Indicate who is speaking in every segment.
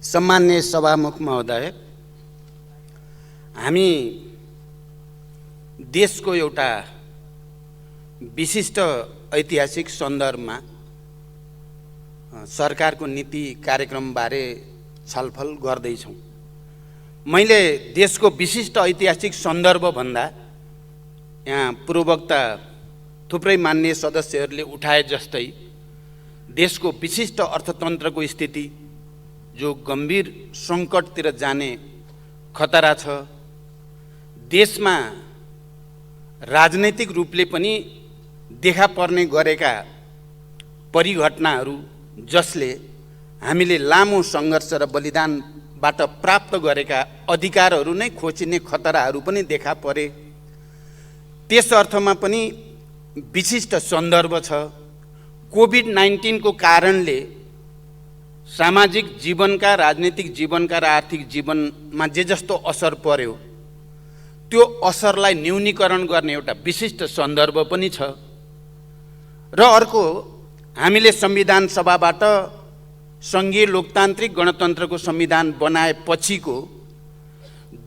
Speaker 1: सम्मान्य सभामुख महोदय, हामी देशको एउटा विशिष्ट ऐतिहासिक सन्दर्भमा सरकारको नीति कार्यक्रमबारे छलफल गर्दैछौँ। मैले देशको विशिष्ट ऐतिहासिक सन्दर्भ भन्दा यहाँ पूर्ववक्ता थुप्रै मान्य सदस्यहरूले उठाए जस्तै देशको विशिष्ट अर्थतन्त्रको स्थिति जो गम्भीर सङ्कटतिर जाने खतरा छ, देशमा राजनैतिक रूपले पनि देखा पर्ने गरेका परिघटनाहरू जसले हामीले लामो सङ्घर्ष र बलिदानबाट प्राप्त गरेका अधिकारहरू नै खोचिने खतराहरू पनि देखा परे। त्यस अर्थमा पनि विशिष्ट सन्दर्भ छ। कोभिड-19 को कारणले सामाजिक जीवनका, राजनीतिक जीवनका र आर्थिक जीवनमा जे जस्तो असर पर्यो त्यो असरलाई न्यूनीकरण गर्ने एउटा विशिष्ट सन्दर्भ पनि छ। र अर्को, हामीले संविधान सभाबाट सङ्घीय लोकतान्त्रिक गणतन्त्रको संविधान बनाएपछिको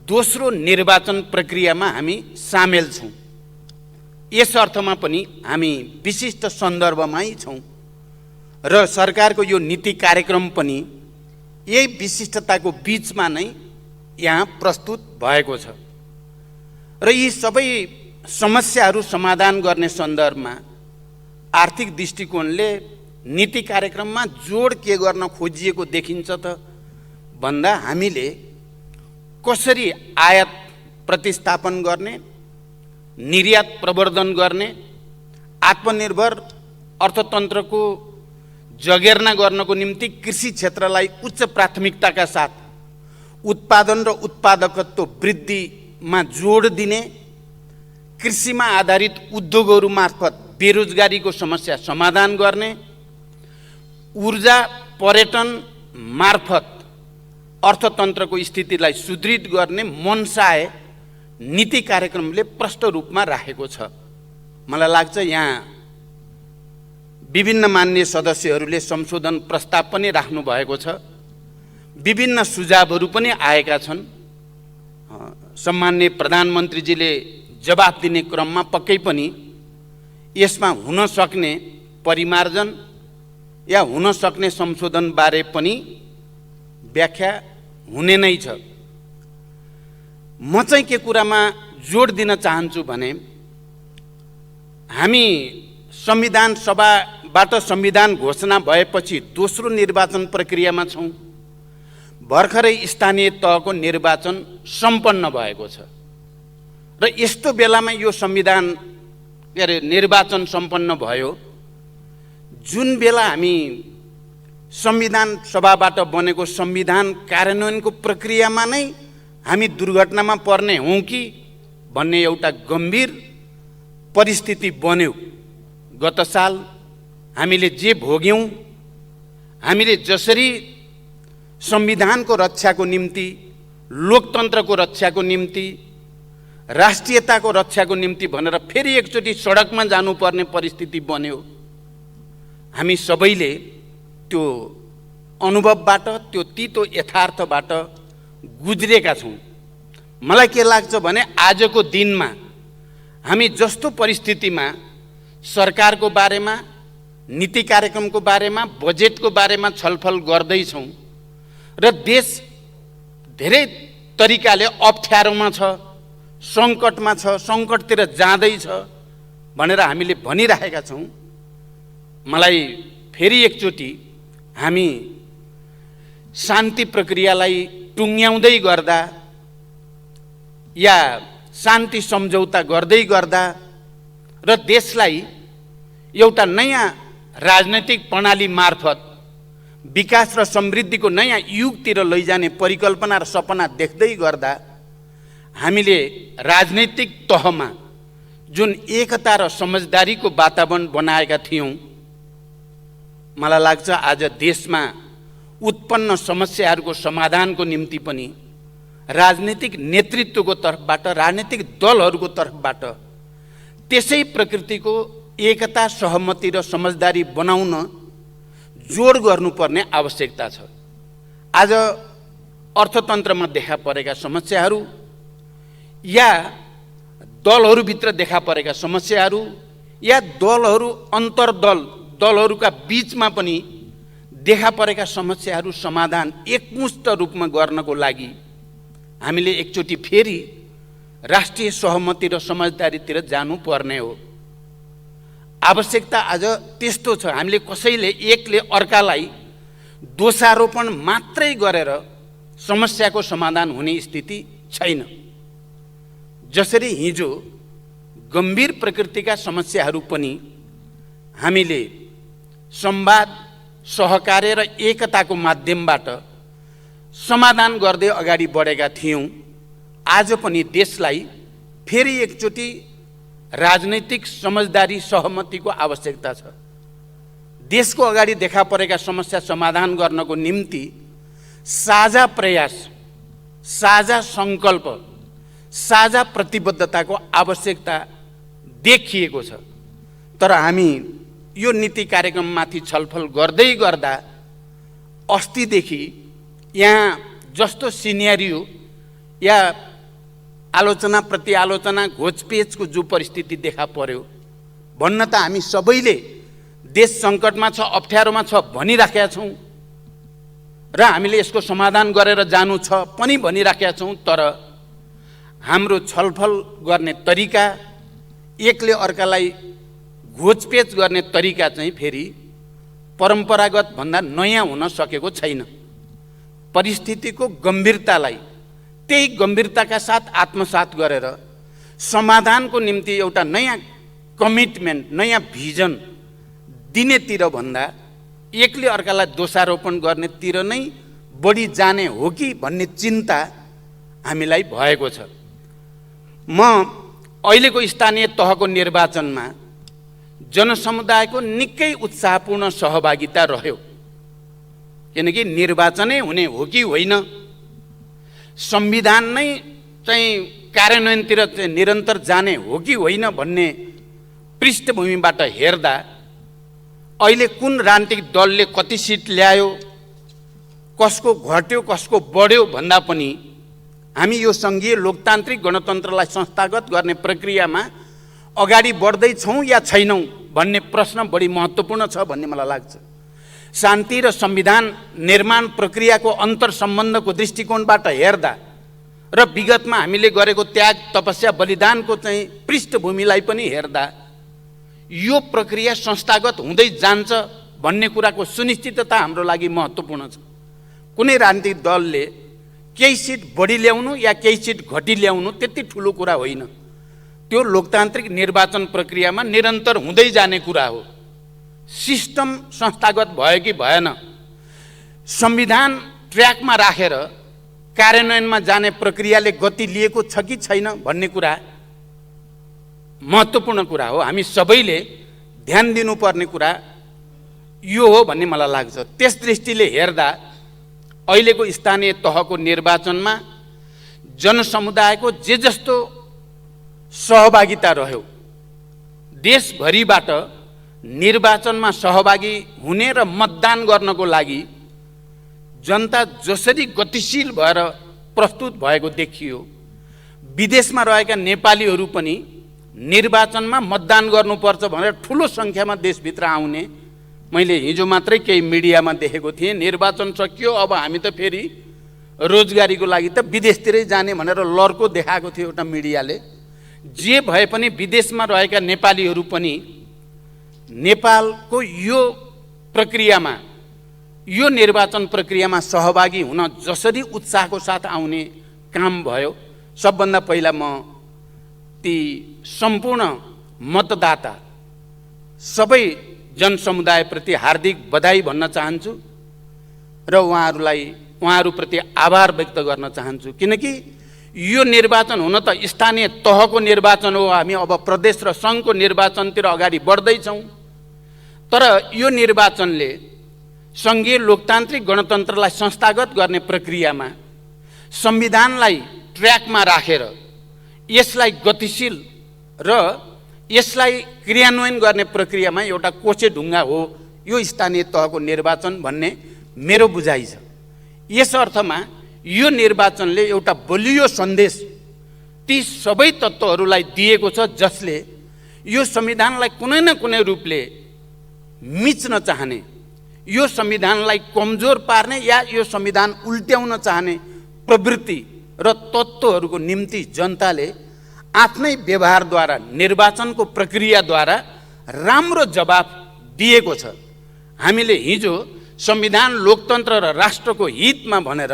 Speaker 1: दोस्रो निर्वाचन प्रक्रियामा हामी सामेल छौँ। यस अर्थमा पनि हामी विशिष्ट सन्दर्भमै छौँ र सरकारको यो नीति कार्यक्रम पनि यही विशिष्टताको बीचमा नै यहाँ प्रस्तुत भएको छ। र यी सबै समस्याहरू समाधान गर्ने सन्दर्भमा आर्थिक दृष्टिकोणले नीति कार्यक्रममा जोड के गर्न खोजिएको देखिन्छ त भन्दा हामीले कसरी आयात प्रतिस्थापन गर्ने, निर्यात प्रवर्धन गर्ने, आत्मनिर्भर अर्थतन्त्रको जगेर्ना गर्नको निम्ति कृषि क्षेत्रलाई उच्च प्राथमिकताका साथ उत्पादन र उत्पादकत्व वृद्धिमा जोड दिने, कृषिमा आधारित उद्योगहरू मार्फत बेरोजगारीको समस्या समाधान गर्ने, ऊर्जा पर्यटन मार्फत अर्थतन्त्रको स्थितिलाई सुदृढ गर्ने मनसाय नीति कार्यक्रमले प्रष्ट रूपमा राखेको छ। मलाई लाग्छ यहाँ विभिन्न मान्य सदस्यहरूले संशोधन प्रस्ताव पनि राख्नु भएको छ, विभिन्न सुझावहरू पनि आएका छन्। सम्माननीय प्रधानमन्त्रीजीले जवाफ दिने क्रममा पक्कै पनि यसमा हुन सक्ने परिमार्जन या हुन सक्ने संशोधन बारे पनि व्याख्या हुने नै छ। म चाहिँ के कुरामा जोड दिन चाहन्छु भने हामी संविधान सभाबाट संविधान घोषणा भएपछि दोस्रो निर्वाचन प्रक्रियामा छौँ। भर्खरै स्थानीय तहको निर्वाचन सम्पन्न भएको छ र यस्तो बेलामा यो संविधान निर्वाचन सम्पन्न भयो जुन बेला हामी संविधान सभाबाट बनेको संविधान कार्यान्वयनको प्रक्रियामा नै हामी दुर्घटनामा पर्ने हौँ कि भन्ने एउटा गम्भीर परिस्थिति बन्यो। गत साल हामीले जे भोग्यौँ, हामीले जसरी संविधानको रक्षाको निम्ति, लोकतन्त्रको रक्षाको निम्ति, राष्ट्रियताको रक्षाको निम्ति भनेर फेरि एकचोटि सडकमा जानुपर्ने परिस्थिति बन्यो। हामी सबैले त्यो अनुभवबाट, त्यो तितो यथार्थबाट गुज्रेका छौँ। मलाई के लाग्छ भने आजको दिनमा हामी जस्तो परिस्थितिमा सरकारको बारेमा, नीति कार्यक्रमको बारेमा, बजेटको बारेमा छलफल गर्दैछौँ र देश धेरै तरिकाले अप्ठ्यारोमा छ, सङ्कटमा छ, सङ्कटतिर जाँदैछ भनेर हामीले भनिरहेका छौँ। मलाई फेरि एकचोटि हामी शान्ति प्रक्रियालाई टुङ्ग्याउँदै गर्दा या शान्ति सम्झौता गर्दै गर्दा र देशलाई एउटा नयाँ राजनैतिक प्रणाली मार्फत विकास र समृद्धिको नयाँ युगतिर लैजाने परिकल्पना र सपना देख्दै गर्दा हामीले राजनैतिक तहमा जुन एकता र समझदारीको वातावरण बनाएका थियौँ, मलाई लाग्छ आज देशमा उत्पन्न समस्याहरूको समाधानको निम्ति पनि राजनीतिक नेतृत्वको तर्फबाट, राजनीतिक दलहरूको तर्फबाट त्यसै प्रकृतिको एकता, सहमति र समझदारी बनाउन जोड गर्नुपर्ने आवश्यकता छ। आज अर्थतन्त्रमा देखा परेका समस्याहरू या दलहरूभित्र देखा परेका समस्याहरू या दलहरू दलहरूका बीचमा पनि देखा परेका समस्याहरू समाधान एकमुष्ट रूपमा गर्नको लागि हामीले एकचोटि फेरि राष्ट्रिय सहमति र समझदारीतिर जानुपर्ने हो। आवश्यकता आज त्यस्तो छ। हामीले कसैले एकले अर्कालाई दोषारोपण मात्रै गरेर समस्याको समाधान हुने स्थिति छैन। जसरी हिजो गम्भीर प्रकृतिका समस्याहरू पनि हामीले संवाद, सहकार्य र एकताको माध्यमबाट समाधान गर्दै अगाडि बढेका थियौँ, आज पनि देशलाई फेरि एकचोटि राजनैतिक समझदारी सहमतिको आवश्यकता छ। देशको अगाडि देखा परेका समस्या समाधान गर्नको निम्ति साझा प्रयास, साझा सङ्कल्प, साझा प्रतिबद्धताको आवश्यकता देखिएको छ। तर हामी यो नीति कार्यक्रममाथि छलफल गर्दै गर्दा अस्तिदेखि यहाँ जस्तो सिनेरियो या आलोचना प्रतिआलोचना घोचपेचको जो परिस्थिति देखा पर्यो भन्न त हामी सबैले देश सङ्कटमा छ, अप्ठ्यारोमा छ भनिराखेका छौँ र हामीले यसको समाधान गरेर जानु छ पनि भनिराखेका छौँ। तर हाम्रो छलफल गर्ने तरिका, एकले अर्कालाई घोचपेच गर्ने तरिका चाहिँ फेरि परम्परागत भन्दा नयाँ हुन सकेको छैन। परिस्थितिको गम्भीरतालाई त्यही गम्भीरताका साथ आत्मसात गरेर समाधानको निम्ति एउटा नयाँ कमिटमेन्ट, नयाँ भिजन दिनेतिर भन्दा एकले अर्कालाई दोषारोपण गर्नेतिर नै बढी जाने हो कि भन्ने चिन्ता हामीलाई भएको छ। म अहिलेको स्थानीय तहको निर्वाचनमा जनसमुदायको निकै उत्साहपूर्ण सहभागिता रह्यो। किनकि निर्वाचनै हुने हो कि होइन, संविधान नै चाहिँ कार्यान्वयनतिर निरन्तर जाने हो कि होइन भन्ने पृष्ठभूमिबाट हेर्दा अहिले कुन राजनीतिक दलले कति सिट ल्यायो, कसको घट्यो, कसको बढ्यो भन्दा पनि हामी यो सङ्घीय लोकतान्त्रिक गणतन्त्रलाई संस्थागत गर्ने प्रक्रियामा अगाडि बढ्दैछौँ या छैनौँ भन्ने प्रश्न बढी महत्त्वपूर्ण छ भन्ने मलाई लाग्छ। शान्ति र संविधान निर्माण प्रक्रियाको अन्तर सम्बन्धको दृष्टिकोणबाट हेर्दा र विगतमा हामीले गरेको त्याग, तपस्या, बलिदानको चाहिँ पृष्ठभूमिलाई पनि हेर्दा यो प्रक्रिया संस्थागत हुँदै जान्छ भन्ने कुराको सुनिश्चितता हाम्रो लागि महत्त्वपूर्ण छ। कुनै राजनीतिक दलले केही सिट बढी ल्याउनु या केही सिट घटी ल्याउनु त्यति ठुलो कुरा होइन। त्यो लोकतान्त्रिक निर्वाचन प्रक्रियामा निरन्तर हुँदै जाने कुरा हो। सिस्टम संस्थागत भयो कि भएन, संविधान ट्र्याकमा राखेर कार्यान्वयनमा जाने प्रक्रियाले गति लिएको छ कि छैन भन्ने कुरा महत्त्वपूर्ण कुरा हो। हामी सबैले ध्यान दिनुपर्ने कुरा यो हो भन्ने मलाई लाग्छ। त्यस दृष्टिले हेर्दा अहिलेको स्थानीय तहको निर्वाचनमा जनसमुदायको जे जस्तो सहभागिता रह्यो, देशभरिबाट निर्वाचनमा सहभागी हुने र मतदान गर्नको लागि जनता जसरी गतिशील भएर प्रस्तुत भएको देखियो, विदेशमा रहेका नेपालीहरू पनि निर्वाचनमा मतदान गर्नुपर्छ भनेर ठुलो सङ्ख्यामा देशभित्र आउने मैले हिजो मात्रै केही मिडियामा देखेको थिएँ। निर्वाचन सकियो, अब हामी त फेरि रोजगारीको लागि त विदेशतिरै जाने भनेर लर्को देखाएको थियो एउटा मिडियाले। जे भए पनि विदेशमा रहेका नेपालीहरू पनि नेपालको यो प्रक्रियामा, यो निर्वाचन प्रक्रियामा सहभागी हुन जसरी उत्साहको साथ आउने काम भयो, सबभन्दा पहिला म ती सम्पूर्ण मतदाता सबै जनसमुदायप्रति हार्दिक बधाई भन्न चाहन्छु र उहाँहरूप्रति आभार व्यक्त गर्न चाहन्छु। किनकि यो निर्वाचन हुन त स्थानीय तहको निर्वाचन हो, हामी अब प्रदेश र सङ्घको निर्वाचनतिर अगाडि बढ्दैछौँ। तर यो निर्वाचनले सङ्घीय लोकतान्त्रिक गणतन्त्रलाई संस्थागत गर्ने प्रक्रियामा संविधानलाई ट्र्याकमा राखेर यसलाई गतिशील र यसलाई क्रियान्वयन गर्ने प्रक्रियामा एउटा कोचे ढुङ्गा हो यो स्थानीय तहको निर्वाचन भन्ने मेरो बुझाइ छ। यस अर्थमा यो निर्वाचनले एउटा बलियो सन्देश ती सबै तत्त्वहरूलाई दिएको छ जसले यो संविधानलाई कुनै न कुनै रूपले मिच्न चाहने, यो संविधानलाई कमजोर पार्ने या यो संविधान उल्ट्याउन चाहने प्रवृत्ति र तत्त्वहरूको निम्ति जनताले आफ्नै व्यवहारद्वारा, निर्वाचनको प्रक्रियाद्वारा राम्रो जवाफ दिएको छ। हामीले हिजो संविधान, लोकतन्त्र र राष्ट्रको हितमा भनेर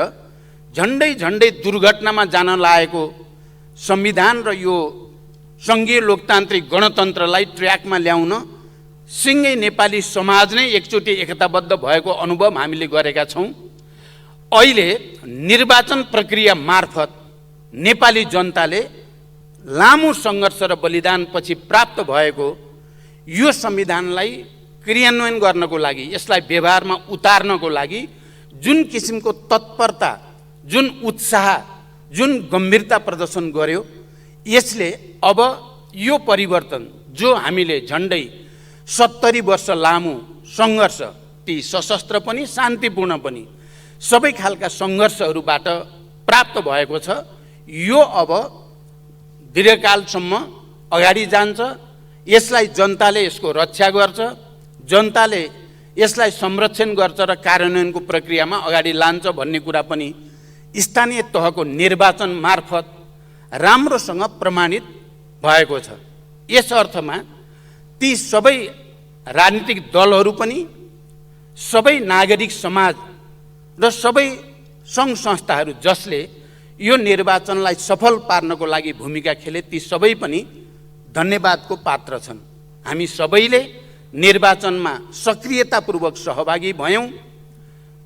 Speaker 1: झन्डै झन्डै दुर्घटनामा जान लागेको संविधान र यो सङ्घीय लोकतान्त्रिक गणतन्त्रलाई ट्र्याकमा ल्याउन सिङ्गै नेपाली समाज नै एकचोटि एकताबद्ध भएको अनुभव हामीले गरेका छौँ। अहिले निर्वाचन प्रक्रिया मार्फत नेपाली जनताले लामो सङ्घर्ष र बलिदानपछि प्राप्त भएको यो संविधानलाई क्रियान्वयन गर्नको लागि, यसलाई व्यवहारमा उतार्नको लागि जुन किसिमको तत्परता, जुन उत्साह, जुन गम्भीरता प्रदर्शन गर्यो, यसले अब यो परिवर्तन जो हामीले झन्डै 70 वर्ष लामो सङ्घर्ष, ती सशस्त्र पनि शान्तिपूर्ण पनि सबै खालका सङ्घर्षहरूबाट प्राप्त भएको छ, यो अब दीर्घकालसम्म अगाडि जान्छ। यसलाई जनताले यसको रक्षा गर्छ, जनताले यसलाई संरक्षण गर्छ र कार्यान्वयनको प्रक्रियामा अगाडि लान्छ भन्ने कुरा पनि स्थानीय तहको निर्वाचन मार्फत राम्रोसँग प्रमाणित भएको छ। यस अर्थमा ती सबै राजनीतिक दलहरू पनि, सबै नागरिक समाज र सबै सङ्घ संस्थाहरू जसले यो निर्वाचनलाई सफल पार्नको लागि भूमिका खेले, ती सबै पनि धन्यवादको पात्र छन्। हामी सबैले निर्वाचनमा सक्रियतापूर्वक सहभागी भयौँ।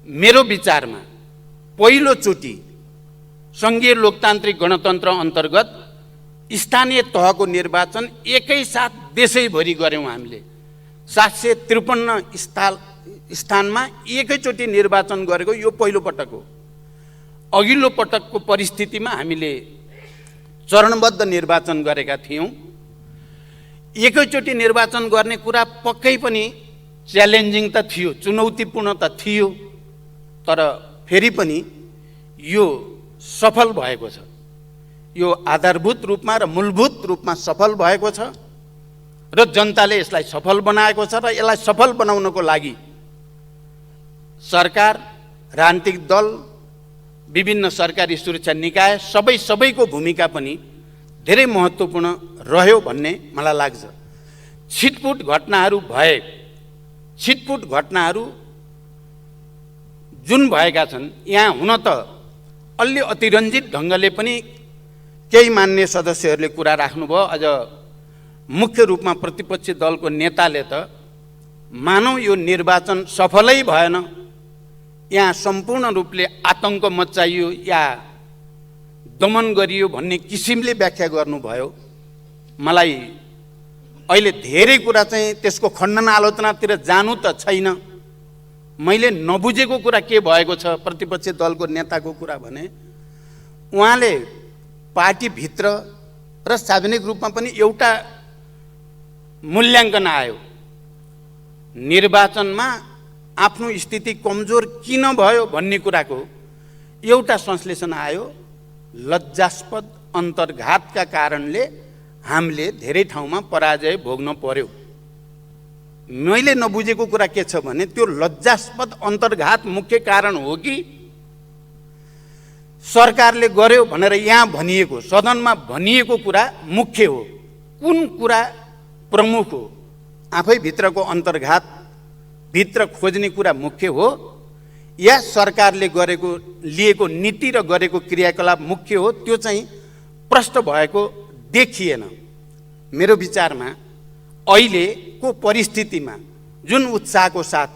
Speaker 1: मेरो विचारमा पहिलोचोटि सङ्घीय लोकतान्त्रिक गणतन्त्र अन्तर्गत स्थानीय तहको निर्वाचन एकैसाथ देशैभरि गऱ्यौँ। हामीले 753 स्थानमा एकैचोटि निर्वाचन गरेको यो पहिलो पटक हो। अघिल्लो पटकको परिस्थितिमा हामीले चरणबद्ध निर्वाचन गरेका थियौँ। एकैचोटि निर्वाचन गर्ने कुरा पक्कै पनि च्यालेन्जिङ त थियो, चुनौतीपूर्ण त थियो, तर फेरि पनि यो सफल भएको छ। यो आधारभूत रूपमा र मूलभूत रूपमा सफल भएको छ र जनताले यसलाई सफल बनाएको छ। र यसलाई सफल बनाउनको लागि सरकार, राजनीतिक दल, विभिन्न सरकारी सुरक्षा निकाय सबैको भूमिका पनि धेरै महत्त्वपूर्ण रह्यो भन्ने मलाई लाग्छ। छिटपुट घटनाहरू भए, छिटपुट घटनाहरू जुन भएका छन्, यहाँ हुन त अलि अतिरञ्जित ढङ्गले पनि केही मान्य सदस्यहरूले कुरा राख्नुभयो। अझ मुख्य रूपमा प्रतिपक्षी दलको नेताले त मानौ यो निर्वाचन सफलै भएन, यहाँ सम्पूर्ण रूपले आतङ्क मच्चाइयो या दमन गरियो भन्ने किसिमले व्याख्या गर्नुभयो। मलाई अहिले धेरै कुरा चाहिँ त्यसको खण्डन आलोचनातिर जानु त छैन। मैले नबुझेको कुरा के भएको छ प्रतिपक्षी दलको नेताको कुरा भने, उहाँले पार्टीभित्र र सार्वजनिक रूपमा पनि एउटा मूल्याङ्कन आयो, निर्वाचनमा आफ्नो स्थिति कमजोर किन भयो भन्ने कुराको एउटा संश्लेषण आयो। लज्जास्पद अन्तर्घातका कारणले हामीले धेरै ठाउँमा पराजय भोग्न पर्यो। मैले नबुझेको कुरा के छ भने, त्यो लज्जास्पद अन्तर्घात मुख्य कारण हो कि सरकारले गर्यो भनेर यहाँ भनिएको, सदनमा भनिएको कुरा मुख्य हो, कुन कुरा प्रमुख हो, आफै भित्रको अन्तर्घात भित्र खोज्ने कुरा मुख्य हो या सरकारले गरेको, लिएको नीति र गरेको क्रियाकलाप मुख्य हो, त्यो चाहिँ प्रष्ट भएको देखिएन। मेरो विचारमा अहिलेको परिस्थितिमा जुन उत्साहको साथ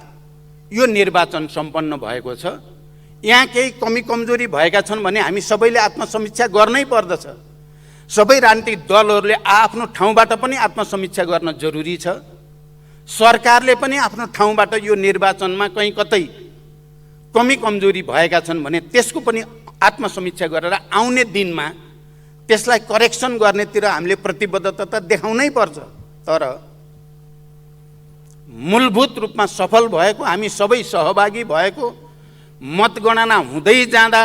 Speaker 1: यो निर्वाचन सम्पन्न भएको छ, यहाँ केही कमी कमजोरी भएका छन् भने हामी सबैले आत्मसमीक्षा गर्नै पर्दछ। सबै राजनीतिक दलहरूले आफ्नो ठाउँबाट पनि आत्मसमीक्षा गर्न जरुरी छ। सरकारले पनि आफ्नो ठाउँबाट यो निर्वाचनमा कहीँ कतै कमी कमजोरी भएका छन् भने त्यसको पनि आत्मसमीक्षा गरेर आउने दिनमा त्यसलाई करेक्सन गर्नेतिर हामीले प्रतिबद्धता त देखाउनै पर्छ। तर मूलभूत रूपमा सफल भएको, हामी सबै सहभागी भएको, मतगणना हुँदै जाँदा,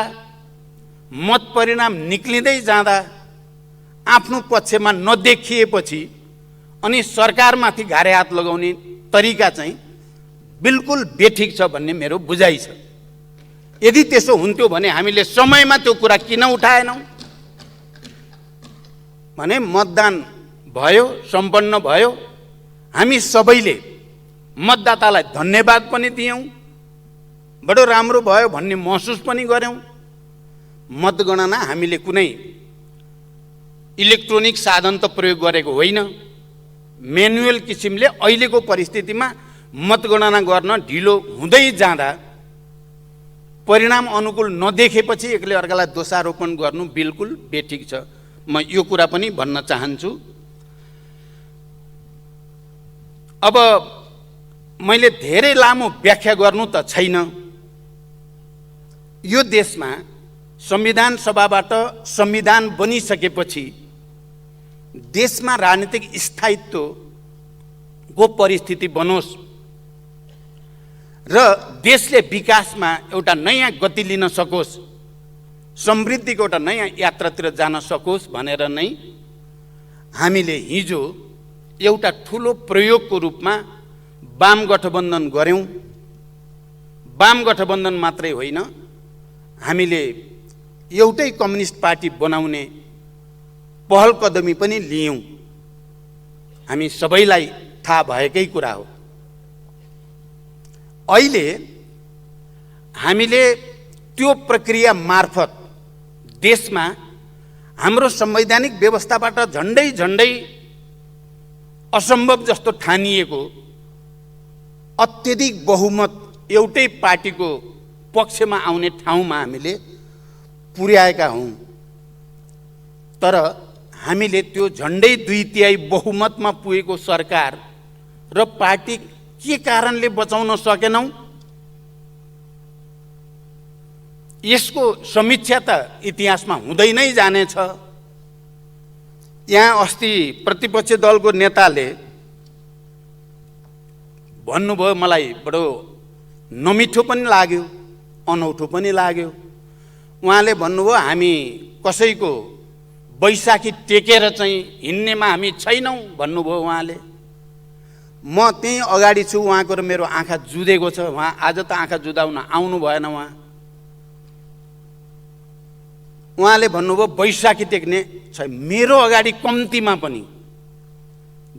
Speaker 1: मत परिणाम निक्लिँदै जाँदा आफ्नो पक्षमा नदेखिएपछि अनि सरकारमाथि घारे हात लगाउने तरिका चाहिँ बिल्कुल बेठिक छ भन्ने मेरो बुझाइ छ। यदि त्यसो हुन्थ्यो भने हामीले समयमा त्यो कुरा किन उठाएनौँ भने मतदान भयो, सम्पन्न भयो, हामी सबैले मतदातालाई धन्यवाद पनि दियौँ, बडो राम्रो भयो भन्ने महसुस पनि गऱ्यौँ। मतगणना हामीले कुनै इलेक्ट्रोनिक साधन त प्रयोग गरेको होइन, म्यानुअल किसिमले अहिलेको परिस्थितिमा मतगणना गर्न ढिलो हुँदै जाँदा परिणाम अनुकूल नदेखेपछि एकले अर्कालाई दोषारोपण गर्नु बिल्कुल बेठिक छ। म यो कुरा पनि भन्न चाहन्छु। अब मैले धेरै लामो व्याख्या गर्नु त छैन। यो देशमा संविधान सभाबाट संविधान बनिसकेपछि देशमा राजनीतिक स्थायित्वको परिस्थिति बनोस् र देशले विकासमा एउटा नयाँ गति लिन सकोस्, समृद्धिको एउटा नयाँ यात्रातिर जान सकोस् भनेर नै हामीले हिजो एउटा ठुलो प्रयोगको रूपमा वाम गठबन्धन गऱ्यौँ। वाम गठबन्धन मात्रै होइन, हामीले एउटै कम्युनिस्ट पार्टी बनाउने पहल कदमी पनि लियौँ। हामी सबैलाई थाहा भएकै कुरा हो। अहिले हामीले त्यो प्रक्रिया मार्फत देशमा हाम्रो संवैधानिक व्यवस्थाबाट झन्डै झन्डै असम्भव जस्तो ठानिएको अत्यधिक बहुमत एउटै पार्टीको पक्षमा आउने ठाउँमा हामीले पुर्याएका हौँ। तर हामीले त्यो झन्डै 2/3 बहुमतमा पुगेको सरकार र पार्टी के कारणले बचाउन सकेनौँ, यसको समीक्षा त इतिहासमा हुँदै नै जानेछ। यहाँ अस्ति प्रतिपक्षी दलको नेताले भन्नुभयो, मलाई बडो नमिठो पनि लाग्यो, अनौठो पनि लाग्यो। उहाँले भन्नुभयो, हामी कसैको बैशाखी टेकेर चाहिँ हिँड्नेमा हामी छैनौँ भन्नुभयो उहाँले। म त्यही अगाडि छु, उहाँको र मेरो आँखा जुधेको छ। उहाँ आज त आँखा जुधाउन आउनु भएन। उहाँले भन्नुभयो बैशाखी टेक्ने छ। मेरो अगाडि कम्तीमा पनि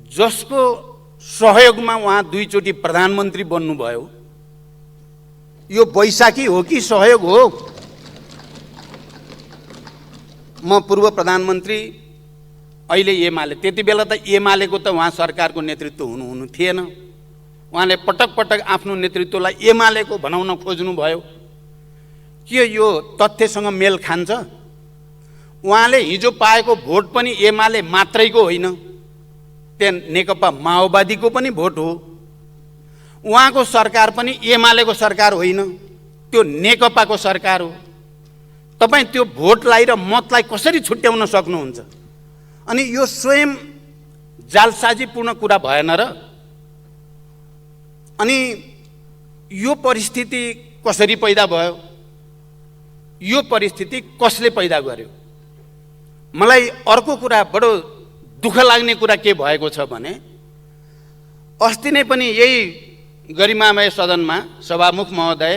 Speaker 1: जसको सहयोगमा उहाँ 2 चोटि प्रधानमन्त्री बन्नुभयो, यो बैशाखी हो कि सहयोग हो? म पूर्व प्रधानमन्त्री, अहिले एमाले, त्यति बेला त एमालेको त उहाँ सरकारको नेतृत्व हुनु थिएन। उहाँले पटक पटक आफ्नो नेतृत्वलाई एमालेको बनाउन खोज्नुभयो। के यो तथ्यसँग मेल खान्छ? उहाँले हिजो पाएको भोट पनि एमाले मात्रैको होइन, त्यहाँ नेकपा माओवादीको पनि भोट हो। उहाँको सरकार पनि एमालेको सरकार होइन, त्यो नेकपाको सरकार हो। तपाईँ त्यो भोटलाई र मतलाई कसरी छुट्याउन सक्नुहुन्छ? अनि यो स्वयं जालसाजीपूर्ण कुरा भएन र? अनि यो परिस्थिति कसरी पैदा भयो? यो परिस्थिति कसले पैदा गर्यो? मलाई अर्को कुरा, बडो दुःख लाग्ने कुरा के भएको छ भने अस्ति नै पनि यही गरिमामय सदनमा सभामुख महोदय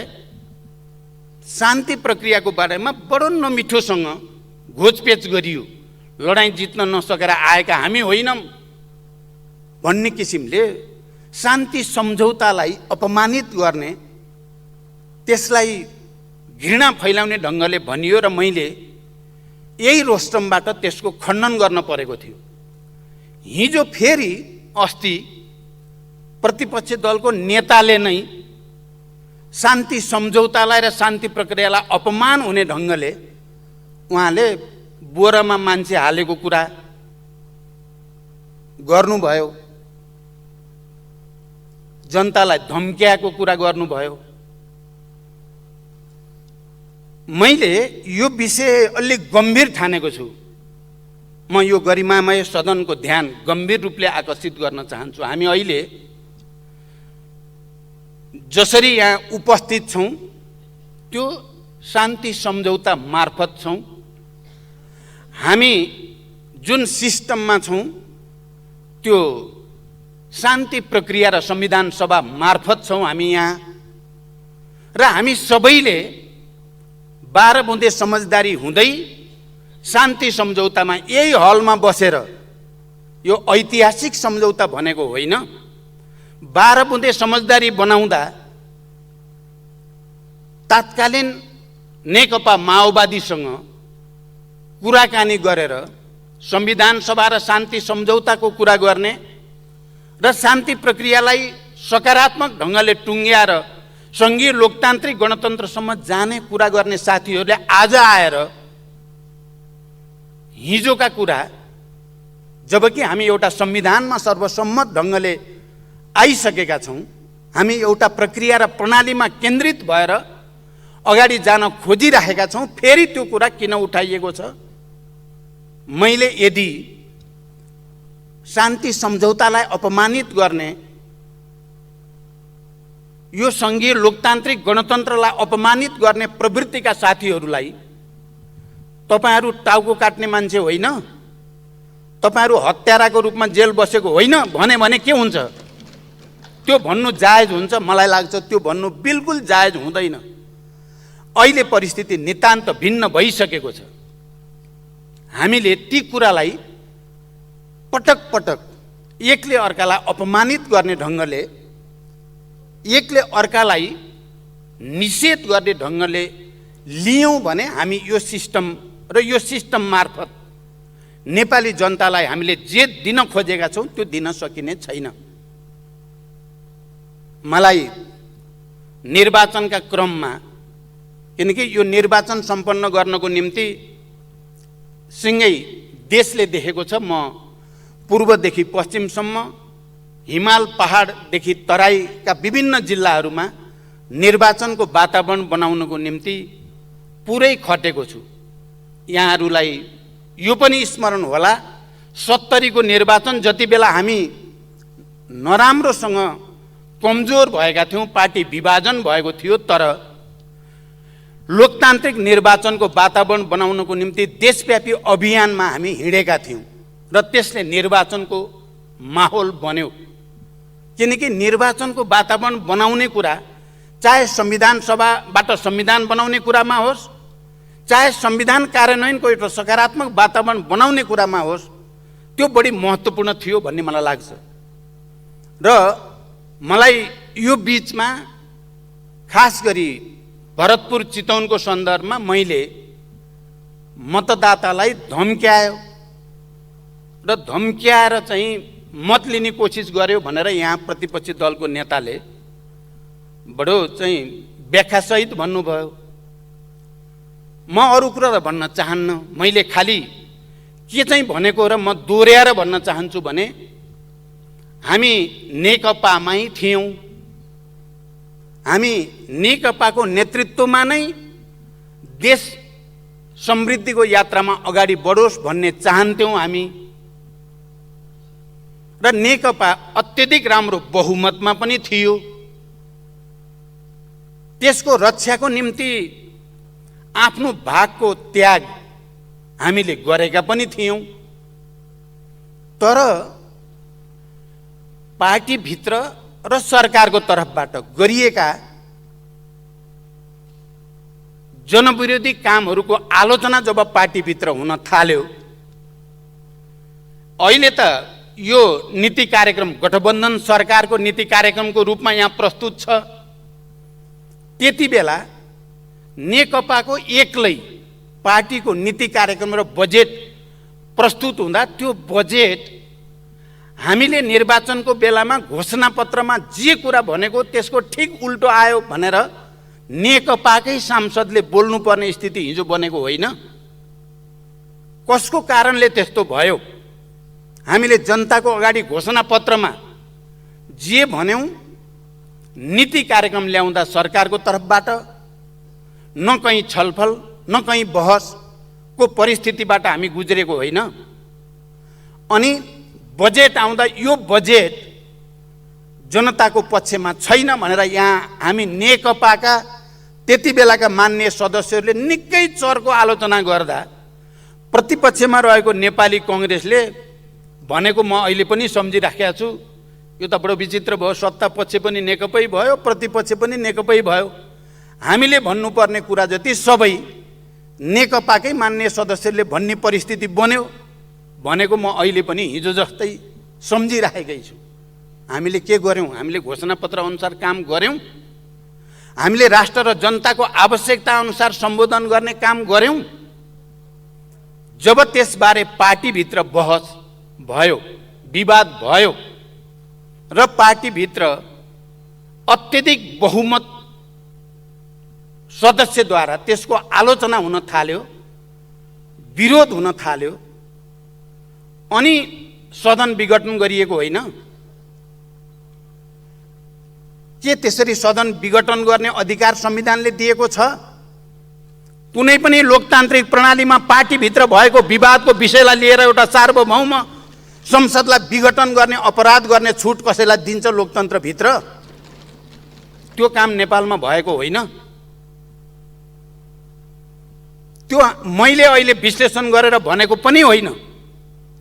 Speaker 1: शान्ति प्रक्रियाको बारेमा बडो नमिठोसँग घोचपेच गरियो। लडाईँ जित्न नसकेर आएका हामी होइनौँ भन्ने किसिमले शान्ति सम्झौतालाई अपमानित गर्ने, त्यसलाई घृणा फैलाउने ढङ्गले भनियो र मैले यही रोस्टमबाट त्यसको खण्डन गर्न परेको थियो। हिजो फेरि अस्ति प्रतिपक्षी दलको नेताले नै शान्ति सम्झौतालाई र शान्ति प्रक्रियालाई अपमान हुने ढङ्गले उहाँले बोरामा मान्छे हालेको कुरा गर्नुभयो, जनतालाई धम्क्याएको कुरा गर्नुभयो। मैले यो विषय अलि गम्भीर ठानेको छु। म यो गरिमामय सदनको ध्यान गम्भीर रूपले आकर्षित गर्न चाहन्छु। हामी अहिले जसरी यहाँ उपस्थित छौँ त्यो शान्ति सम्झौता मार्फत छौँ। हामी जुन सिस्टममा छौँ त्यो शान्ति प्रक्रिया र संविधान सभा मार्फत छौँ हामी यहाँ। र हामी सबैले 12 बुँदे समझदारी हुँदै शान्ति सम्झौतामा यही हलमा बसेर, यो ऐतिहासिक सम्झौता भनेको होइन, 12 बुँदे समझदारी बनाउँदा तात्कालीन नेकपा माओवादीसँग कुराकानी गरेर संविधान सभा र शान्ति सम्झौताको कुरा गर्ने र शान्ति प्रक्रियालाई सकारात्मक ढङ्गले टुङ्ग्याएर सङ्घीय लोकतान्त्रिक गणतन्त्रसम्म जाने कुरा गर्ने साथीहरूले आज आएर हिजोका कुरा, जबकि हामी एउटा संविधानमा सर्वसम्मत ढङ्गले आइसकेका छौँ, हामी एउटा प्रक्रिया र प्रणालीमा केन्द्रित भएर अगाडि जान खोजिरहेका छौँ, फेरि त्यो कुरा किन उठाइएको छ? मैले यदि शान्ति सम्झौतालाई अपमानित गर्ने, यो सङ्घीय लोकतान्त्रिक गणतन्त्रलाई अपमानित गर्ने प्रवृत्तिका साथीहरूलाई, तपाईहरू टाउको काट्ने मान्छे होइन, तपाईहरू हत्याराको रूपमा जेल बसेको होइन भने के हुन्छ? त्यो भन्नु जायज हुन्छ? मलाई लाग्छ त्यो भन्नु बिल्कुल जायज हुँदैन। अहिले परिस्थिति नितान्त भिन्न भइसकेको छ। हामीले ती कुरालाई पटक पटक एकले अर्कालाई अपमानित गर्ने ढङ्गले, एकले अर्कालाई निषेध गर्ने ढङ्गले लियौँ भने हामी यो सिस्टम र यो सिस्टम मार्फत नेपाली जनतालाई हामीले जे दिन खोजेका छौँ त्यो दिन सकिने छैन। मलाई निर्वाचनका क्रममा, किनकि यो निर्वाचन सम्पन्न गर्नको निम्ति सिँगै देशले देखेको छ, म पूर्वदेखि पश्चिमसम्म, हिमाल पहाडदेखि तराईका विभिन्न जिल्लाहरूमा निर्वाचनको वातावरण बनाउनको निम्ति पुरै खटेको छु। यहाँहरूलाई यो पनि स्मरण होला, 70 को निर्वाचन जति बेला हामी नराम्रोसँग कमजोर भएका थियौँ, पार्टी विभाजन भएको थियो, तर लोकतान्त्रिक निर्वाचनको वातावरण बनाउनको निम्ति देशव्यापी अभियानमा हामी हिँडेका थियौँ र त्यसले निर्वाचनको माहौल बन्यो। किनकि निर्वाचनको वातावरण बनाउने कुरा, चाहे संविधान सभाबाट संविधान बनाउने कुरामा होस्, चाहे संविधान कार्यान्वयनको एउटा सकारात्मक वातावरण बनाउने कुरामा होस्, त्यो बढी महत्त्वपूर्ण थियो भन्ने मलाई लाग्छ। र मलाई यो बीचमा खास गरी भरतपुर चितवनको सन्दर्भमा मैले मतदातालाई धम्क्यायो र धम्क्याएर चाहिँ मत लिने कोसिस गर्यो भनेर यहाँ प्रतिपक्षी दलको नेताले बडो चाहिँ व्याख्यासहित भन्नुभयो। म अरू कुरा त भन्न चाहन्न, मैले खालि के चाहिँ भनेको र म दोहोऱ्याएर भन्न चाहन्छु भने हामी नेकपामै थियौँ, हामी नेकपाको नेतृत्वमा नै देश समृद्धिको यात्रामा अगाडि बढोस् भन्ने चाहन्थ्यौँ हामी, र नेकपा अत्यधिक राम्रो बहुमतमा पनि थियो। त्यसको रक्षाको निम्ति आफ्नो भागको त्याग हामीले गरेका पनि थियौँ। तर पार्टीभित्र र सरकारको तर्फबाट गरिएका जनविरोधी कामहरूको आलोचना जब पार्टीभित्र हुन थाल्यो, अहिले त यो नीति कार्यक्रम गठबन्धन सरकारको नीति कार्यक्रमको रूपमा यहाँ प्रस्तुत छ, त्यति बेला नेकपाको एक्लै पार्टीको नीति कार्यक्रम र बजेट प्रस्तुत हुँदा त्यो बजेट हामीले निर्वाचनको बेलामा घोषणापत्रमा जे कुरा भनेको त्यसको ठिक उल्टो आयो भनेर नेकपाकै सांसदले बोल्नुपर्ने स्थिति हिजो बनेको होइन। कसको कारणले त्यस्तो भयो? हामीले जनताको अगाडि घोषणापत्रमा जे भन्यौँ, नीति कार्यक्रम ल्याउँदा सरकारको तर्फबाट न कहीँ छलफल न कहीँ बहसको परिस्थितिबाट हामी गुज्रेको होइन। अनि बजेट आउँदा यो बजेट जनताको पक्षमा छैन भनेर यहाँ हामी नेकपाका त्यति बेलाका माननीय सदस्यहरूले निकै चर्को आलोचना गर्दा प्रतिपक्षमा रहेको नेपाली कङ्ग्रेसले भनेको म अहिले पनि सम्झिराखेको छु। यो त बडो विचित्र भयो, सत्ता पक्ष पनि नेकपै भयो, प्रतिपक्ष पनि नेकपै भयो। हामीले भन्नुपर्ने कुरा जति सबै नेकपाकै मान्य सदस्यले भन्ने परिस्थिति बन्यो भनेको म अहिले पनि हिजो जस्तै सम्झिराखेकै छु। हामीले के गर्यौँ? हामीले घोषणापत्र अनुसार काम गर्यौँ। हामीले राष्ट्र र जनताको आवश्यकता अनुसार सम्बोधन गर्ने काम गर्यौँ। जब त्यसबारे पार्टीभित्र बहस भयो, विवाद भयो र पार्टीभित्र अत्यधिक बहुमत सदस्यद्वारा त्यसको आलोचना हुन थाल्यो, विरोध हुन थाल्यो, अनि सदन विघटन गरिएको होइन। के त्यसरी सदन विघटन गर्ने अधिकार संविधानले दिएको छ? कुनै पनि लोकतान्त्रिक प्रणालीमा पार्टीभित्र भएको विवादको विषयलाई लिएर एउटा सार्वभौम संसदलाई विघटन गर्ने, अपराध गर्ने छुट कसैलाई दिन्छ लोकतन्त्रभित्र? त्यो काम नेपालमा भएको होइन। त्यो मैले अहिले विश्लेषण गरेर भनेको पनि होइन।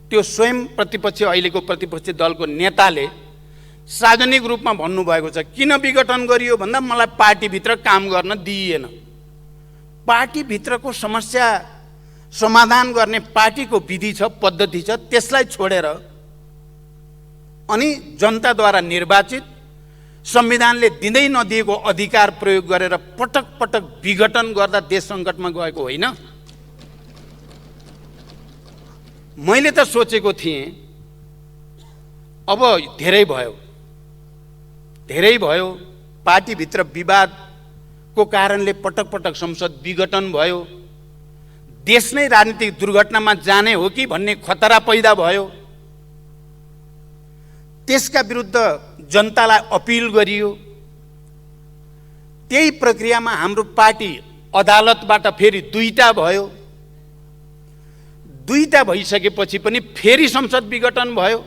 Speaker 1: त्यो स्वयं प्रतिपक्ष, अहिलेको प्रतिपक्षी दलको नेताले सार्वजनिक रूपमा भन्नुभएको छ। किन विघटन गरियो भन्दा मलाई पार्टीभित्र काम गर्न दिइएन। पार्टीभित्रको समस्या समाधान गर्ने पार्टीको विधि छ, पद्धति छ, त्यसलाई छोडेर अनि जनताद्वारा निर्वाचित संविधानले दिँदै नदिएको अधिकार प्रयोग गरेर पटक पटक विघटन गर्दा देश सङ्कटमा गएको होइन। मैले त सोचेको थिएँ अब धेरै भयो, पार्टीभित्र विवादको कारणले पटक पटक संसद विघटन भयो, देश नै राजनीतिक दुर्घटनामा जाने हो कि भन्ने खतरा पैदा भयो। त्यसका विरुद्ध जनतालाई अपिल गरियो। त्यही प्रक्रियामा हाम्रो पार्टी अदालतबाट फेरि दुईटा भयो। दुईटा भइसकेपछि पनि फेरि संसद विघटन भयो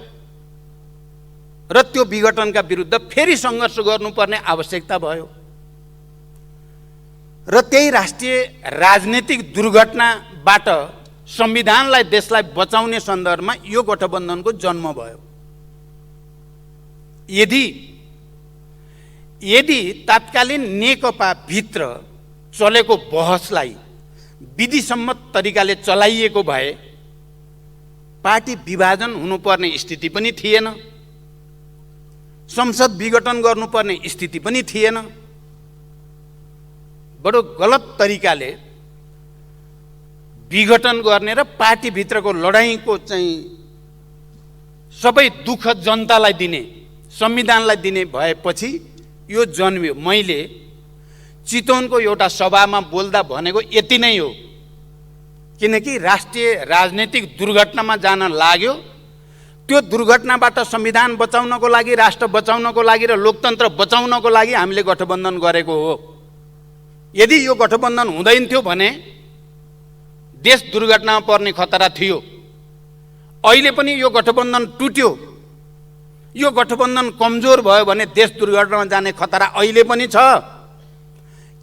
Speaker 1: र त्यो विघटनका विरुद्ध फेरि सङ्घर्ष गर्नुपर्ने आवश्यकता भयो। र त्यही राष्ट्रिय राजनीतिक दुर्घटनाबाट संविधानलाई, देशलाई बचाउने सन्दर्भमा यो गठबन्धनको जन्म भयो। यदि तत्कालीन नेकपा भित्र चलेको बहसलाई विधिसम्मत तरिकाले चलाइएको भए पार्टी विभाजन हुनुपर्ने स्थिति पनि थिएन, संसद विघटन गर्नुपर्ने स्थिति पनि थिएन। बडो गलत तरिकाले विघटन गर्ने र पार्टीभित्रको लडाईँको चाहिँ सबै दुःख जनतालाई दिने, संविधानलाई दिने भएपछि यो जन्मियो। मैले चितवनको एउटा सभामा बोल्दा भनेको यति नै हो, किनकि राष्ट्रिय राजनीतिक दुर्घटनामा जान लाग्यो। त्यो दुर्घटनाबाट संविधान बचाउनको लागि, राष्ट्र बचाउनको लागि र लोकतन्त्र बचाउनको लागि हामीले गठबन्धन गरेको हो। यदि यो गठबन्धन हुँदैन थियो भने देश दुर्घटनामा पर्ने खतरा थियो। अहिले पनि यो गठबन्धन टुट्यो, यो गठबन्धन कमजोर भयो भने देश दुर्घटनामा जाने खतरा अहिले पनि छ।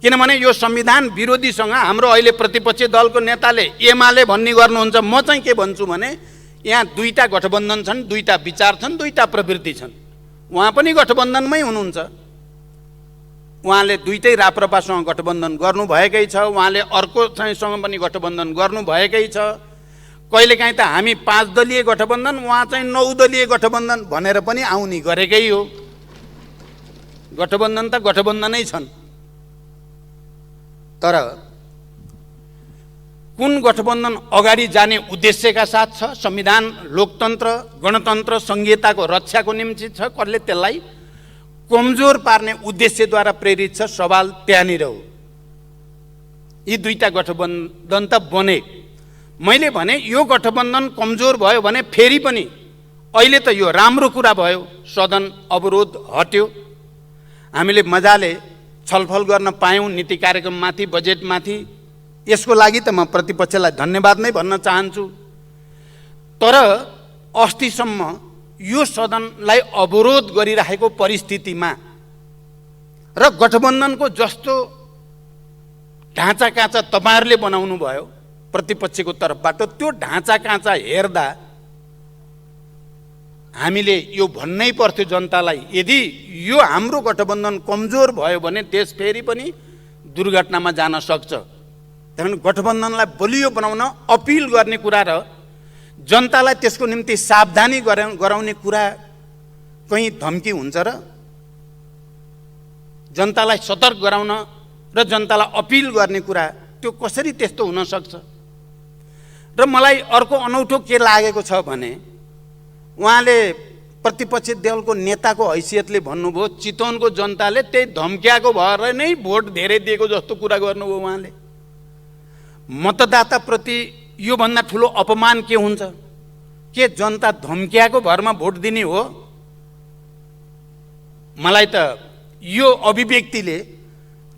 Speaker 1: किनभने यो संविधान विरोधीसँग हाम्रो अहिले प्रतिपक्षी दलको नेताले एमाले भन्ने गर्नुहुन्छ। म चाहिँ के भन्छु भने यहाँ दुईटा गठबन्धन छन्, दुईटा विचार छन्, दुईटा प्रवृत्ति छन्। उहाँ पनि गठबन्धनमै हुनुहुन्छ। उहाँले दुईटै राप्रपासँग गठबन्धन गर्नुभएकै छ, उहाँले अर्को चाहिँसँग पनि गठबन्धन गर्नुभएकै छ। कहिलेकाहीँ त हामी 5 दलीय गठबन्धन, उहाँ चाहिँ 9 दलीय गठबन्धन भनेर पनि आउने गरेकै हो। गठबन्धन त गठबन्धनै छन्। तर कुन गठबन्धन अगाडि जाने उद्देश्यका साथ छ, संविधान, लोकतन्त्र, गणतन्त्र, संहिताको रक्षाको निम्ति छ, कसले त्यसलाई कमजोर पार्ने उद्देश्यद्वारा प्रेरित छ, सवाल त्यहाँनिर हो। यी दुईटा गठबन्धन त बने। मैले भने यो गठबन्धन कमजोर भयो भने फेरि पनि अहिले त यो राम्रो कुरा भयो, सदन अवरोध हट्यो, हामीले मजाले छलफल गर्न पायौँ नीति कार्यक्रममाथि, बजेटमाथि। यसको लागि त म प्रतिपक्षलाई धन्यवाद नै भन्न चाहन्छु। तर अस्तिसम्म यो सदनलाई अवरोध गरिरहेको परिस्थितिमा र गठबन्धनको जस्तो ढाँचा काँचा तपाईहरुले बनाउनु भयो प्रतिपक्षको तर्फबाट। त्यो ढाँचा काँचा हेर्दा हामीले यो भन्नै पर्थ्यो जनतालाई, यदि यो हाम्रो गठबन्धन कमजोर भयो भने देश फेरि पनि दुर्घटनामा जान सक्छ। त्यसैले गठबन्धनलाई बलियो बनाउन अपिल गर्ने कुरा र जनतालाई त्यसको निम्ति सावधानी गराउने कुरा कहीं धम्की हुन्छ र? जनतालाई सतर्क गराउन र जनतालाई अपिल गर्ने कुरा त्यो कसरी त्यस्तो हुन सक्छ? र मलाई अर्को अनौठो के लागेको छ भने उहाँले प्रतिपक्षी दलको नेताको हैसियतले भन्नुभयो चितवनको जनताले त्यही धम्क्याएको भएर नै भोट धेरै दिएको जस्तो कुरा गर्नुभयो उहाँले। मतदाता प्रति यो भन्दा ठुलो अपमान के हुन्छ? के जनता धम्क्याएको भरमा भोट दिने हो? मलाई त यो अभिव्यक्तिले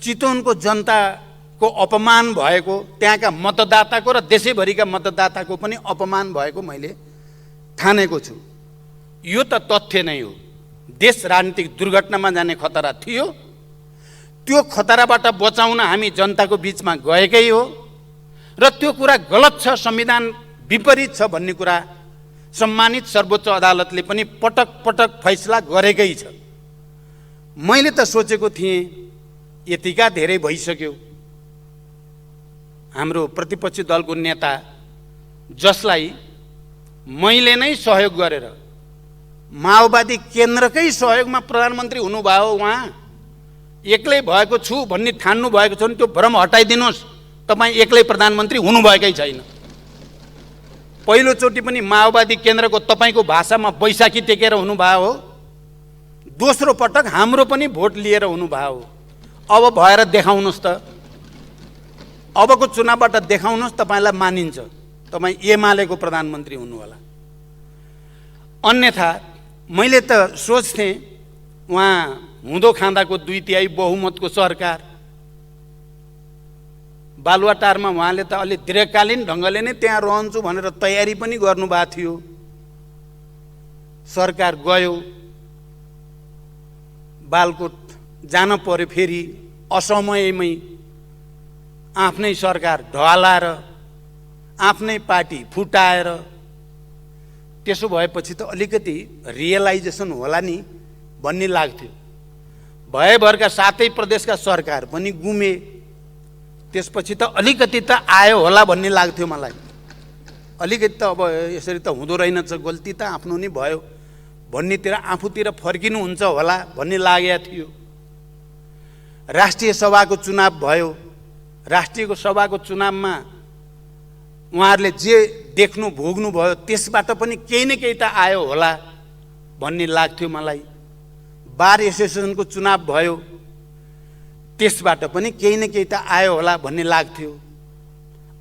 Speaker 1: चितवनको जनताको अपमान भएको, त्यहाँका मतदाताको र देशैभरिका मतदाताको पनि अपमान भएको मैले ठानेको छु। यो त तथ्य नै हो। देश राजनीतिक दुर्घटनामा जाने खतरा थियो। त्यो खतराबाट बचाउन हामी जनताको बीचमा गएकै हो र त्यो कुरा गलत छ, संविधान विपरीत छ भन्ने कुरा सम्मानित सर्वोच्च अदालतले पनि पटक पटक फैसला गरेकै छ। मैले त सोचेको थिएँ यतिका धेरै भइसक्यो, हाम्रो प्रतिपक्षी दलको नेता जसलाई मैले नै सहयोग गरेर माओवादी केन्द्रकै सहयोगमा प्रधानमन्त्री हुनुभयो, उहाँ एक्लै भएको छु भन्ने ठान्नु भएको छ भने त्यो भ्रम हटाइदिनुहोस्। तपाईँ एक्लै प्रधानमन्त्री हुनुभएकै छैन। पहिलोचोटि पनि माओवादी केन्द्रको तपाईँको भाषामा बैशाखी टेकेर हुनुभयो हो। दोस्रो पटक हाम्रो पनि भोट लिएर हुनुभयो हो। अब भएर देखाउनुहोस् त, अबको चुनावबाट देखाउनुहोस्, तपाईँलाई मानिन्छ, तपाईँ एमालेको प्रधानमन्त्री हुनु होला। अन्यथा मैले त सोच्थेँ उहाँ हुँदो खाँदाको 2/3 बहुमतको सरकार, बालुवाटारमा उहाँले त अलि दीर्घकालीन ढङ्गले नै त्यहाँ रहन्छु भनेर तयारी पनि गर्नुभएको थियो। सरकार गयो, बालकोट जान पर्यो, फेरि असमयमै आफ्नै सरकार ढलाएर आफ्नै पार्टी फुटाएर। त्यसो भएपछि त अलिकति रियलाइजेसन होला नि भन्ने लाग्थ्यो। भएभरका 7 प्रदेशका सरकार पनि गुमे, त्यसपछि त अलिकति त आयो होला भन्ने लाग्थ्यो मलाई। अलिकति त अब यसरी त हुँदो रहेनछ, गल्ती त आफ्नो नि भयो भन्नेतिर आफूतिर फर्किनुहुन्छ होला भन्ने लागेको थियो। राष्ट्रिय सभाको चुनाव भयो। राष्ट्रिय सभाको चुनावमा उहाँहरूले जे देख्नु भोग्नु भयो त्यसबाट पनि केही न केही त आयो होला भन्ने लाग्थ्यो मलाई। बार एसोसिएसनको चुनाव भयो, त्यसबाट पनि केही न केही त आयो होला भन्ने लाग्थ्यो।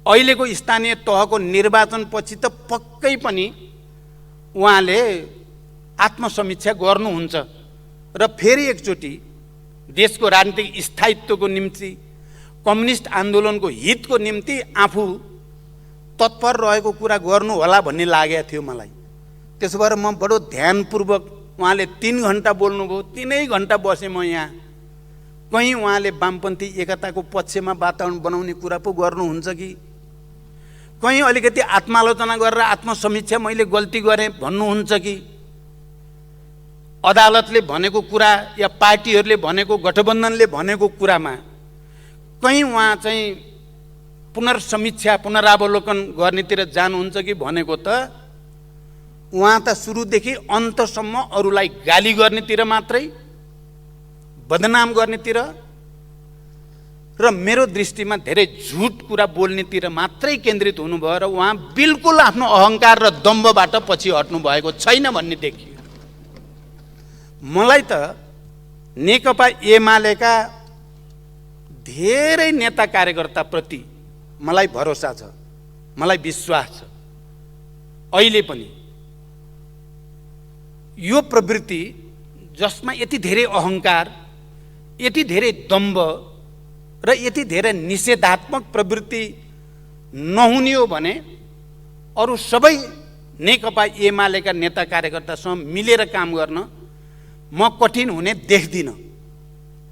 Speaker 1: अहिलेको स्थानीय तहको निर्वाचनपछि त पक्कै पनि उहाँले आत्मसमीक्षा गर्नुहुन्छ र फेरि एकचोटि देशको राजनीतिक स्थायित्वको निम्ति, कम्युनिस्ट आन्दोलनको हितको निम्ति आफू तत्पर रहेको कुरा गर्नु होला भन्ने लागेको थियो मलाई। त्यसो भएर म बडो ध्यानपूर्वक, उहाँले 3 घण्टा बोल्नुभयो, 3 घण्टा बसेँ म यहाँ। कहीँ उहाँले वामपन्थी एकताको पक्षमा वातावरण बनाउने कुरा पो गर्नुहुन्छ कि कहीँ अलिकति आत्मालोचना गरेर आत्मसमीक्षा मैले गल्ती गरेँ भन्नुहुन्छ कि अदालतले भनेको कुरा या पार्टीहरूले भनेको, गठबन्धनले भनेको कुरामा कहीँ उहाँ चाहिँ पुनर्समीक्षा पुनरावलोकन गर्नेतिर जानुहुन्छ कि भनेको त उहाँ त सुरुदेखि अन्तसम्म अरूलाई गाली गर्नेतिर मात्रै, बदनाम गर्नेतिर र मेरो दृष्टिमा धेरै झुट कुरा बोल्नेतिर मात्रै केन्द्रित हुनुभयो र उहाँ बिल्कुल आफ्नो अहङ्कार र दम्भबाट पछि हट्नु भएको छैन भन्ने देखियो। मलाई त नेकपा एमालेका धेरै नेता कार्यकर्ताप्रति मलाई भरोसा छ, मलाई विश्वास छ। अहिले पनि यो प्रवृत्ति जसमा यति धेरै अहङ्कार, यति धेरै दम्भ र यति धेरै निषेधात्मक प्रवृत्ति नहुने हो भने अरू सबै नेकपा एमालेका नेता कार्यकर्तासँग मिलेर काम गर्न म कठिन हुने देख्दिनँ।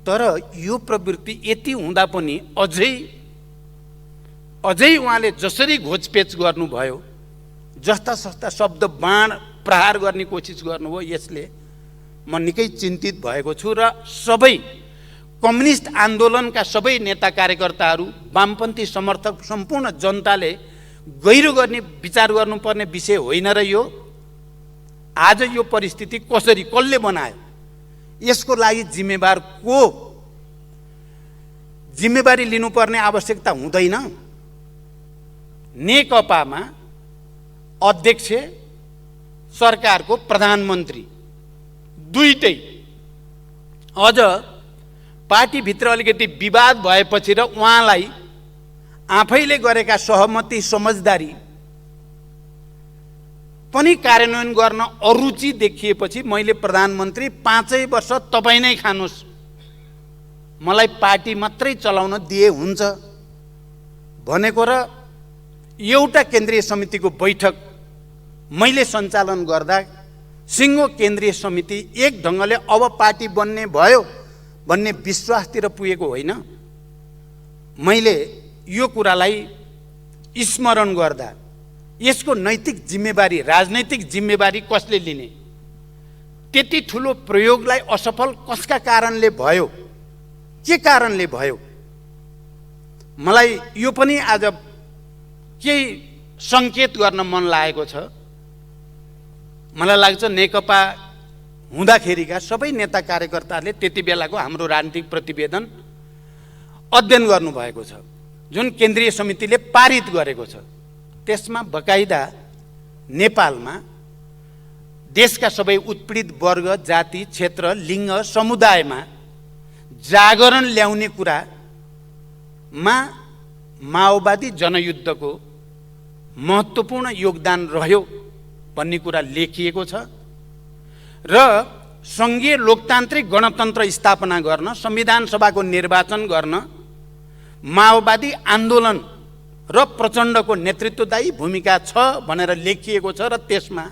Speaker 1: तर यो प्रवृत्ति यति हुँदा पनि अझै अझै उहाँले जसरी घोचपेच गर्नुभयो, जस्ता सस्ता शब्द बाण प्रहार गर्ने कोसिस गर्नुभयो, यसले म निकै चिन्तित भएको छु। र सबै कम्युनिस्ट आन्दोलनका सबै नेता कार्यकर्ताहरू, वामपन्थी समर्थक, सम्पूर्ण जनताले गहिरो गर्ने विचार गर्नुपर्ने विषय होइन र यो आज यो परिस्थिति कसले बनायो, यसको लागि जिम्मेवार को, जिम्मेवारी लिनुपर्ने आवश्यकता हुँदैन। नेकपामा अध्यक्ष, सरकारको प्रधानमन्त्री दुईटै अझ पार्टीभित्र अलिकति विवाद भएपछि र उहाँलाई आफैले गरेका सहमति समझदारी पनि कार्यान्वयन गर्न अरुचि देखिएपछि मैले प्रधानमन्त्री 5 वर्ष तपाईँ नै खानुस्, मलाई पार्टी मात्रै चलाउन दिए हुन्छ भनेको र एउटा केन्द्रीय समितिको बैठक मैले सञ्चालन गर्दा सिङ्गो केन्द्रीय समिति एक ढङ्गले अब पार्टी बन्ने भयो भन्ने विश्वासतिर पुगेको होइन। मैले यो कुरालाई स्मरण गर्दा यसको नैतिक जिम्मेवारी, राजनैतिक जिम्मेवारी कसले लिने, त्यति ठुलो प्रयोगलाई असफल कसका कारणले भयो, के कारणले भयो, मलाई यो पनि आज केही सङ्केत गर्न मन लागेको छ। मलाई लाग्छ नेकपा हुँदाखेरिका सबै नेता कार्यकर्ताहरूले त्यति बेलाको हाम्रो राजनीतिक प्रतिवेदन अध्ययन गर्नुभएको छ, जुन केन्द्रीय समितिले पारित गरेको छ। त्यसमा बकाइदा नेपालमा देशका सबै उत्पीडित वर्ग, जाति, क्षेत्र, लिङ्ग, समुदायमा जागरण ल्याउने कुरामा माओवादी जनयुद्धको महत्त्वपूर्ण योगदान रह्यो भन्ने कुरा लेखिएको छ र सङ्घीय लोकतान्त्रिक गणतन्त्र स्थापना गर्न, संविधान सभाको निर्वाचन गर्न माओवादी आन्दोलन र प्रचण्डको नेतृत्वदायी भूमिका छ भनेर लेखिएको छ र त्यसमा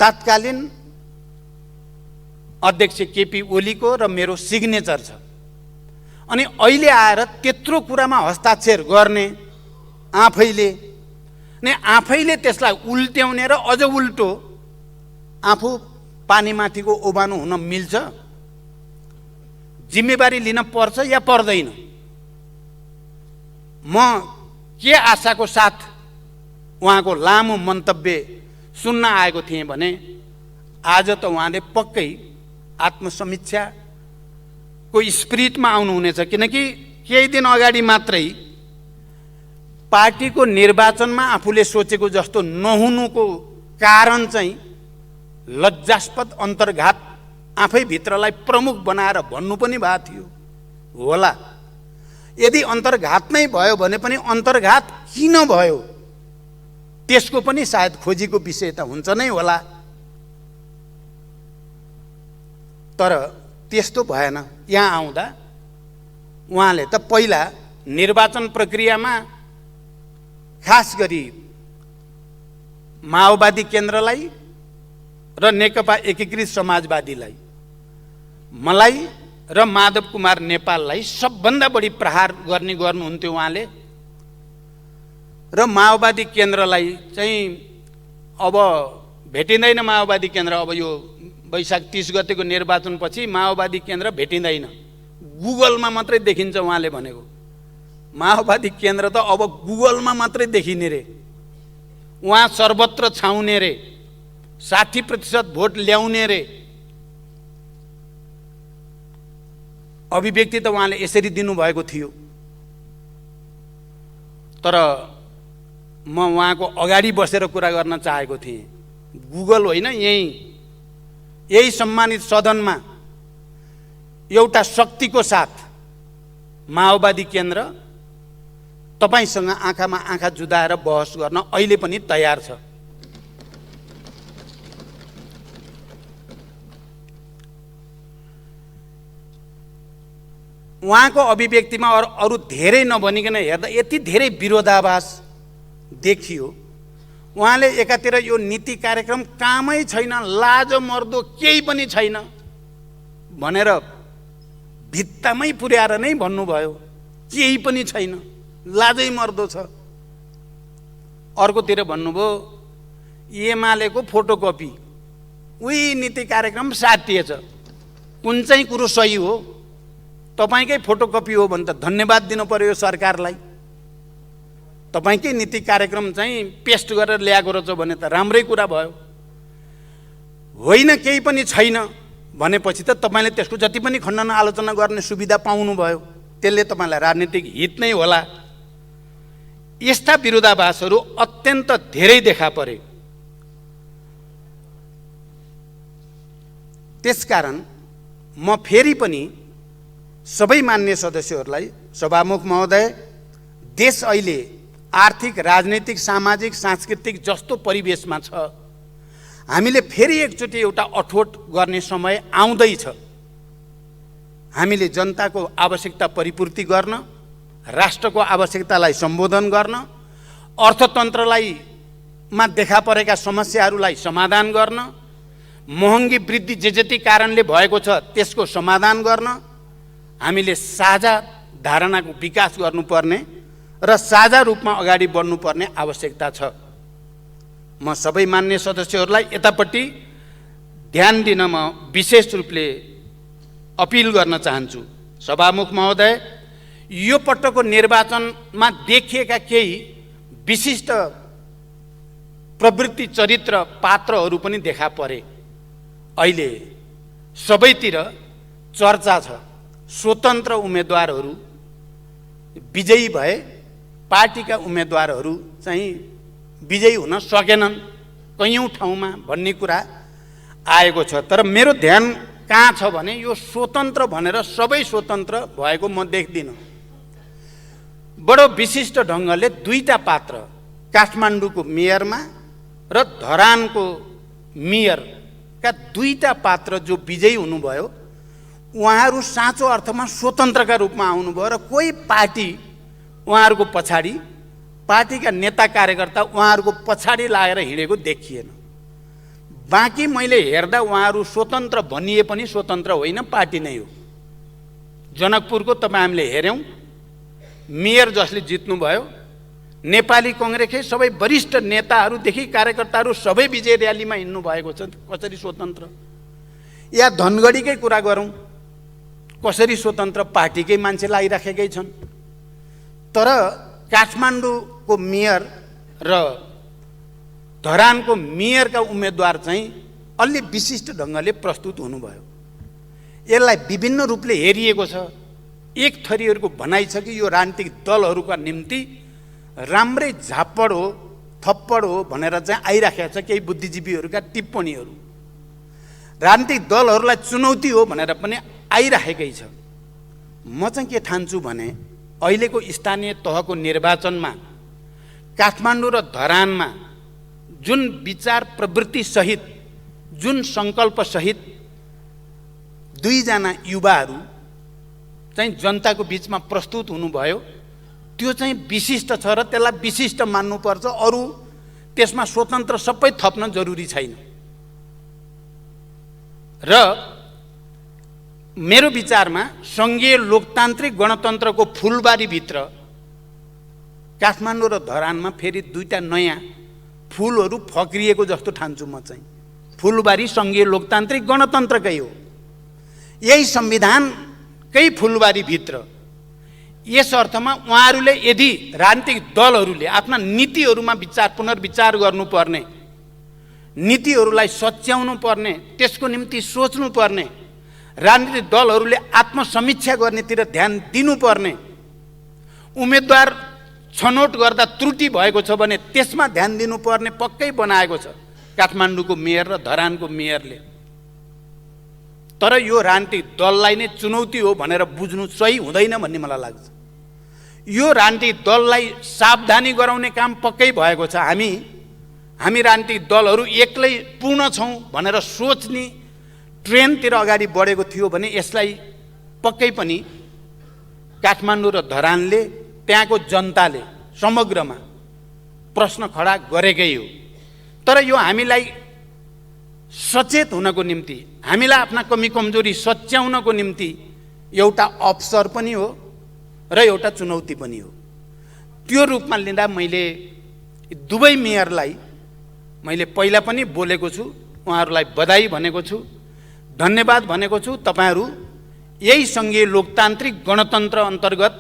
Speaker 1: तत्कालीन अध्यक्ष केपी ओलीको र मेरो सिग्नेचर छ। अनि अहिले आएर त्यत्रो कुरामा हस्ताक्षर गर्ने आफैले त्यसलाई उल्ट्याउने र अझ उल्टो आफू पानीमाथिको ओबानो हुन मिल्छ? जिम्मेवारी लिन पर्छ या पर्दैन? म के आशाको साथ उहाँको लामो मन्तव्य सुन्न आएको थिएँ भने आज त उहाँले पक्कै आत्मसमीक्षाको स्पिरिटमा आउनुहुनेछ, किनकि केही दिन अगाडि मात्रै पार्टीको निर्वाचनमा आफूले सोचेको जस्तो नहुनुको कारण चाहिँ लज्जास्पद अन्तर्घात आफै भित्रलाई प्रमुख बनाएर भन्नु पनि भएको थियो होला। यदि अन्तर्घात नै भयो भने पनि अन्तर्घात किन भयो त्यसको पनि सायद खोजीको विषय त हुन्छ नै होला। तर त्यस्तो भएन। यहाँ आउँदा उहाँले त पहिला निर्वाचन प्रक्रियामा खास गरी माओवादी केन्द्रलाई र नेकपा एकीकृत समाजवादीलाई, मलाई र माधव कुमार नेपाललाई सबभन्दा बढी प्रहार गर्नुहुन्थ्यो उहाँले। र माओवादी केन्द्रलाई चाहिँ अब भेटिँदैन, माओवादी केन्द्र अब यो वैशाख 30 गतेको निर्वाचनपछि माओवादी केन्द्र भेटिँदैन, गुगलमा मात्रै देखिन्छ उहाँले भनेको। माओवादी केन्द्र त अब गुगलमा मात्रै देखिने रे, उहाँ सर्वत्र छाउने रे, 60% भोट ल्याउने रे। अभिव्यक्ति त उहाँले यसरी दिनुभएको थियो। तर म उहाँको अगाडि बसेर कुरा गर्न चाहेको थिएँ, गुगल होइन, यही सम्मानित सदनमा एउटा शक्तिको साथ माओवादी केन्द्र तपाईसँग आँखामा आँखा जुदाएर बहस गर्न अहिले पनि तयार छ। उहाँको अभिव्यक्तिमा अरू धेरै नभनिकन हेर्दा यति धेरै विरोधाभास देखियो। उहाँले एकातिर यो नीति कार्यक्रम कामै छैन, लाज मर्दो केही पनि छैन भनेर भित्तामै पुर्याएर नै भन्नुभयो, केही पनि छैन। लाजै मर्दो छ। अर्कोतिर भन्नुभयो एमालेको फोटोकपी उही नीति कार्यक्रम साटिएछ। कुन चाहिँ कुरो सही हो? तपाईँकै फोटोकपी हो भने त धन्यवाद दिनु पर्यो यो सरकारलाई। तपाईँकै नीति कार्यक्रम चाहिँ पेस्ट गरेर ल्याएको रहेछ भने त राम्रै कुरा भयो। होइन केही पनि छैन भनेपछि त तपाईँले त्यसको जति पनि खण्डन आलोचना गर्ने सुविधा पाउनुभयो, त्यसले तपाईँलाई राजनीतिक हित नै होला। यस्ता विरोधाभासहरू अत्यन्त धेरै देखा परे। त्यसकारण म फेरि पनि सबै मान्य सदस्यहरूलाई, सभामुख महोदय, देश अहिले आर्थिक, राजनैतिक, सामाजिक, सांस्कृतिक जस्तो परिवेशमा छ, हामीले फेरि एकचोटि एउटा अठोट गर्ने समय आउँदैछ। हामीले जनताको आवश्यकता परिपूर्ति गर्न, राष्ट्रको आवश्यकतालाई सम्बोधन गर्न, अर्थतन्त्रलाई मा देखा परेका समस्याहरूलाई समाधान गर्न, महँगी वृद्धि जे जति कारणले भएको छ त्यसको समाधान गर्न हामीले साझा धारणाको विकास गर्नुपर्ने र साझा रूपमा अगाडि बढ्नुपर्ने आवश्यकता छ। म सबै मान्य सदस्यहरूलाई यतापट्टि ध्यान दिन म विशेष रूपले अपिल गर्न चाहन्छु। सभामुख महोदय, यो पटकको निर्वाचनमा देखिएका केही विशिष्ट प्रवृत्ति, चरित्र, पात्रहरू पनि देखा परे। अहिले सबैतिर चर्चा छ स्वतन्त्र उम्मेदवारहरू विजयी भए, पार्टीका उम्मेदवारहरू चाहिँ विजयी हुन सकेनन् कैयौँ ठाउँमा भन्ने कुरा आएको छ। तर मेरो ध्यान कहाँ छ भने यो स्वतन्त्र भनेर सबै स्वतन्त्र भएको म देख्दिनँ। बडो विशिष्ट ढङ्गले दुईटा पात्र, काठमाडौँको मेयरमा र धरानको मेयरका दुईटा पात्र जो विजयी हुनुभयो, उहाँहरू साँचो अर्थमा स्वतन्त्रका रूपमा आउनुभयो र कोही पार्टी उहाँहरूको पछाडि, पार्टीका नेता कार्यकर्ता उहाँहरूको पछाडि लागेर हिँडेको देखिएन। बाँकी मैले हेर्दा उहाँहरू स्वतन्त्र भनिए पनि स्वतन्त्र होइन, पार्टी नै हो। जनकपुरको तपाईँ हामीले हेऱ्यौँ, मेयर जसले जित्नुभयो, नेपाली कङ्ग्रेसकै सबै वरिष्ठ नेताहरूदेखि कार्यकर्ताहरू सबै विजय र्यालीमा हिँड्नु भएको छ। कसरी स्वतन्त्र? या धनगढीकै कुरा गरौँ, कसरी स्वतन्त्र? पार्टीकै मान्छे लागिराखेकै छन्। तर काठमाडौँको मेयर र धरानको मेयरका उम्मेदवार चाहिँ अलि विशिष्ट ढङ्गले प्रस्तुत हुनुभयो। यसलाई विभिन्न रूपले हेरिएको छ। एक थरीहरूको भनाइ छ कि यो राजनीतिक दलहरूका निम्ति राम्रै झापड हो, थप्पड हो भनेर चाहिँ आइराखेको छ केही बुद्धिजीवीहरूका टिप्पणीहरू। राजनीतिक दलहरूलाई चुनौती हो भनेर पनि आइराखेकै छ। म चाहिँ के ठान्छु भने अहिलेको स्थानीय तहको निर्वाचनमा काठमाडौँ र धरानमा जुन विचार प्रवृत्ति सहित, जुन सङ्कल्प सहित दुईजना युवाहरू चाहिँ जनताको बिचमा प्रस्तुत हुनुभयो, त्यो चाहिँ विशिष्ट छ र त्यसलाई विशिष्ट मान्नुपर्छ। अरू त्यसमा स्वतन्त्र सबै थप्न जरुरी छैन। र मेरो विचारमा सङ्घीय लोकतान्त्रिक गणतन्त्रको फुलबारीभित्र काठमाडौँ र धरानमा फेरि दुईटा नयाँ फुलहरू फक्रिएको जस्तो ठान्छु म चाहिँ। फुलबारी सङ्घीय लोकतान्त्रिक गणतन्त्रकै हो। यही संविधानकै फुलबारीभित्र यस अर्थमा उहाँहरूले यदि राजनीतिक दलहरूले आफ्ना नीतिहरूमा पुनर्विचार गर्नुपर्ने, नीतिहरूलाई सच्याउनु पर्ने, त्यसको निम्ति सोच्नुपर्ने, राजनीतिक दलहरूले आत्मसमीक्षा गर्नेतिर ध्यान दिनुपर्ने, उम्मेदवार छनौट गर्दा त्रुटि भएको छ भने त्यसमा ध्यान दिनुपर्ने पक्कै बनाएको छ काठमाडौँको मेयर र धरानको मेयरले। तर यो राजनीतिक दललाई नै चुनौती हो भनेर बुझ्नु सही हुँदैन भन्ने मलाई लाग्छ। यो राजनीतिक दललाई सावधानी गराउने काम पक्कै भएको छ। हामी राजनीतिक दलहरू एक्लै पूर्ण छौँ भनेर सोच्ने ट्रेनतिर अगाडि बढेको थियो भने यसलाई पक्कै पनि काठमाडौँ र धरानले, त्यहाँको जनताले समग्रमा प्रश्न खडा गरेकै हो। तर यो हामीलाई सचेत हुनको निम्ति, हामीलाई आफ्ना कमी कमजोरी सच्याउनको निम्ति एउटा अवसर पनि हो र एउटा चुनौती पनि हो। त्यो रूपमा लिँदा मैले दुवै मेयरलाई मैले पहिला पनि बोलेको छु, उहाँहरूलाई बधाई भनेको छु, धन्यवाद भनेको छु। तपाईहरू यही सङ्घीय लोकतान्त्रिक गणतन्त्र अन्तर्गत,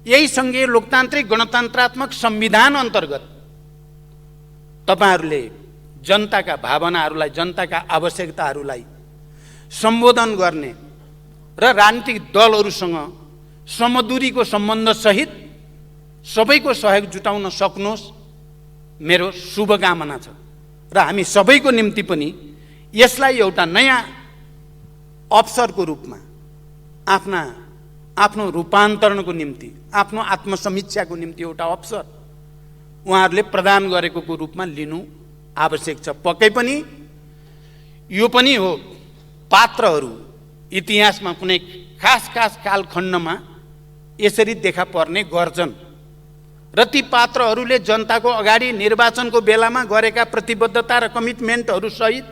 Speaker 1: यही सङ्घीय लोकतान्त्रिक गणतन्त्रात्मक संविधान अन्तर्गत तपाईहरूले जनताका भावनाहरूलाई, जनताका आवश्यकताहरूलाई सम्बोधन गर्ने र राजनीतिक दलहरूसँग समदूरीको सम्बन्धसहित सबैको सहयोग जुटाउन सक्नुहोस्, मेरो शुभकामना छ। र हामी सबैको निम्ति पनि यसलाई एउटा नयाँ अवसरको रूपमा आफ्नो रूपान्तरणको निम्ति, आफ्नो आत्मसमीक्षाको निम्ति एउटा अवसर उहाँहरूले प्रदान गरेको रूपमा लिनु आवश्यक छ। पक्कै पनि यो पनि हो, पात्रहरू इतिहासमा कुनै खास कालखण्डमा यसरी देखा पर्ने गर्छन् र ती पात्रहरूले जनताको अगाडि निर्वाचनको बेलामा गरेका प्रतिबद्धता र कमिटमेन्टहरू सहित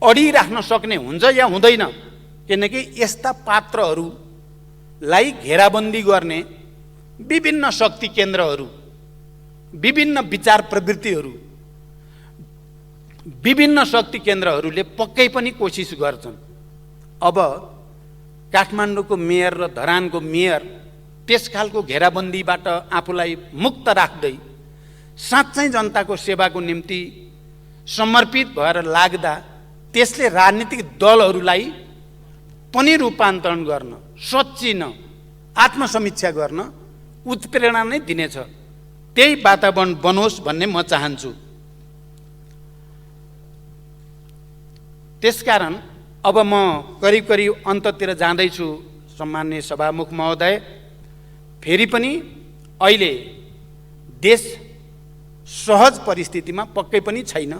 Speaker 1: अडिराख्न सक्ने हुन्छ या हुँदैन। किनकि यस्ता पात्रहरूलाई घेराबन्दी गर्ने विभिन्न शक्ति केन्द्रहरू, विभिन्न विचार प्रवृत्तिहरू, विभिन्न शक्ति केन्द्रहरूले पक्कै पनि कोसिस गर्छन्। अब काठमाडौँको मेयर र धरानको मेयर त्यस खालको घेराबन्दीबाट आफूलाई मुक्त राख्दै साँच्चै जनताको सेवाको निम्ति समर्पित भएर लाग्दा त्यसले राजनीतिक दलहरूलाई पनि रूपान्तरण गर्न, सच्चिन, आत्मसमीक्षा गर्न उत्प्रेरणा नै दिनेछ। त्यही वातावरण बनोस् भन्ने म चाहन्छु। त्यसकारण अब म करिब अन्ततिर जाँदैछु। सम्माननीय सभामुख महोदय, फेरि पनि अहिले देश सहज परिस्थितिमा पक्कै पनि छैन।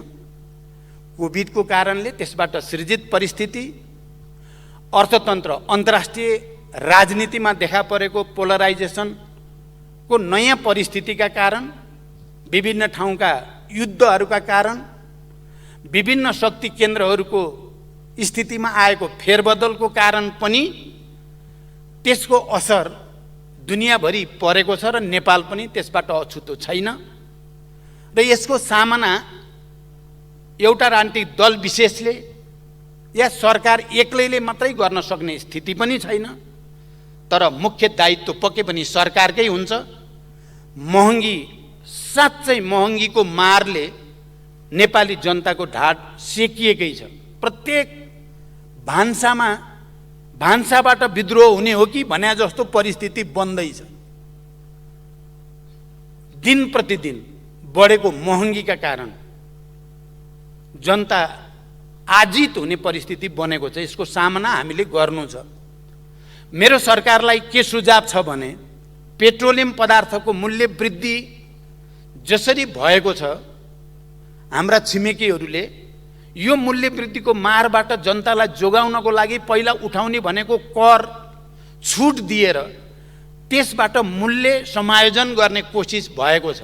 Speaker 1: कोभिडको कारणले त्यसबाट सृजित परिस्थिति, अर्थतन्त्र, अन्तर्राष्ट्रिय राजनीतिमा देखा परेको पोलराइजेसनको नयाँ परिस्थितिका कारण, विभिन्न ठाउँका युद्धहरूका कारण, विभिन्न शक्ति केन्द्रहरूको स्थितिमा आएको फेरबदलको कारण पनि त्यसको असर दुनियाँभरि परेको छ र नेपाल पनि त्यसबाट अछुतो छैन। र यसको सामना एउटा राजनीतिक दल विशेषले या सरकार एक्लैले मात्रै गर्न सक्ने स्थिति पनि छैन। तर मुख्य दायित्व पक्कै पनि सरकारकै हुन्छ। महँगी, साँच्चै महँगीको मारले नेपाली जनताको ढाड सेकिएकै छ। प्रत्येक भान्साबाट विद्रोह हुने हो कि भने जस्तो परिस्थिति बन्दैछ। दिन प्रतिदिन बढेको महँगीका कारण जनता आजित हुने परिस्थिति बनेको छ। यसको सामना हामीले गर्नु छ। मेरो सरकारलाई के सुझाव छ भने, पेट्रोलियम पदार्थको मूल्य वृद्धि जसरी भएको छ, हाम्रा छिमेकीहरूले यो मूल्य वृद्धिको मारबाट जनतालाई जोगाउनको लागि पहिला उठाउने भनेको कर छुट दिएर त्यसबाट मूल्य समायोजन गर्ने कोसिस भएको छ।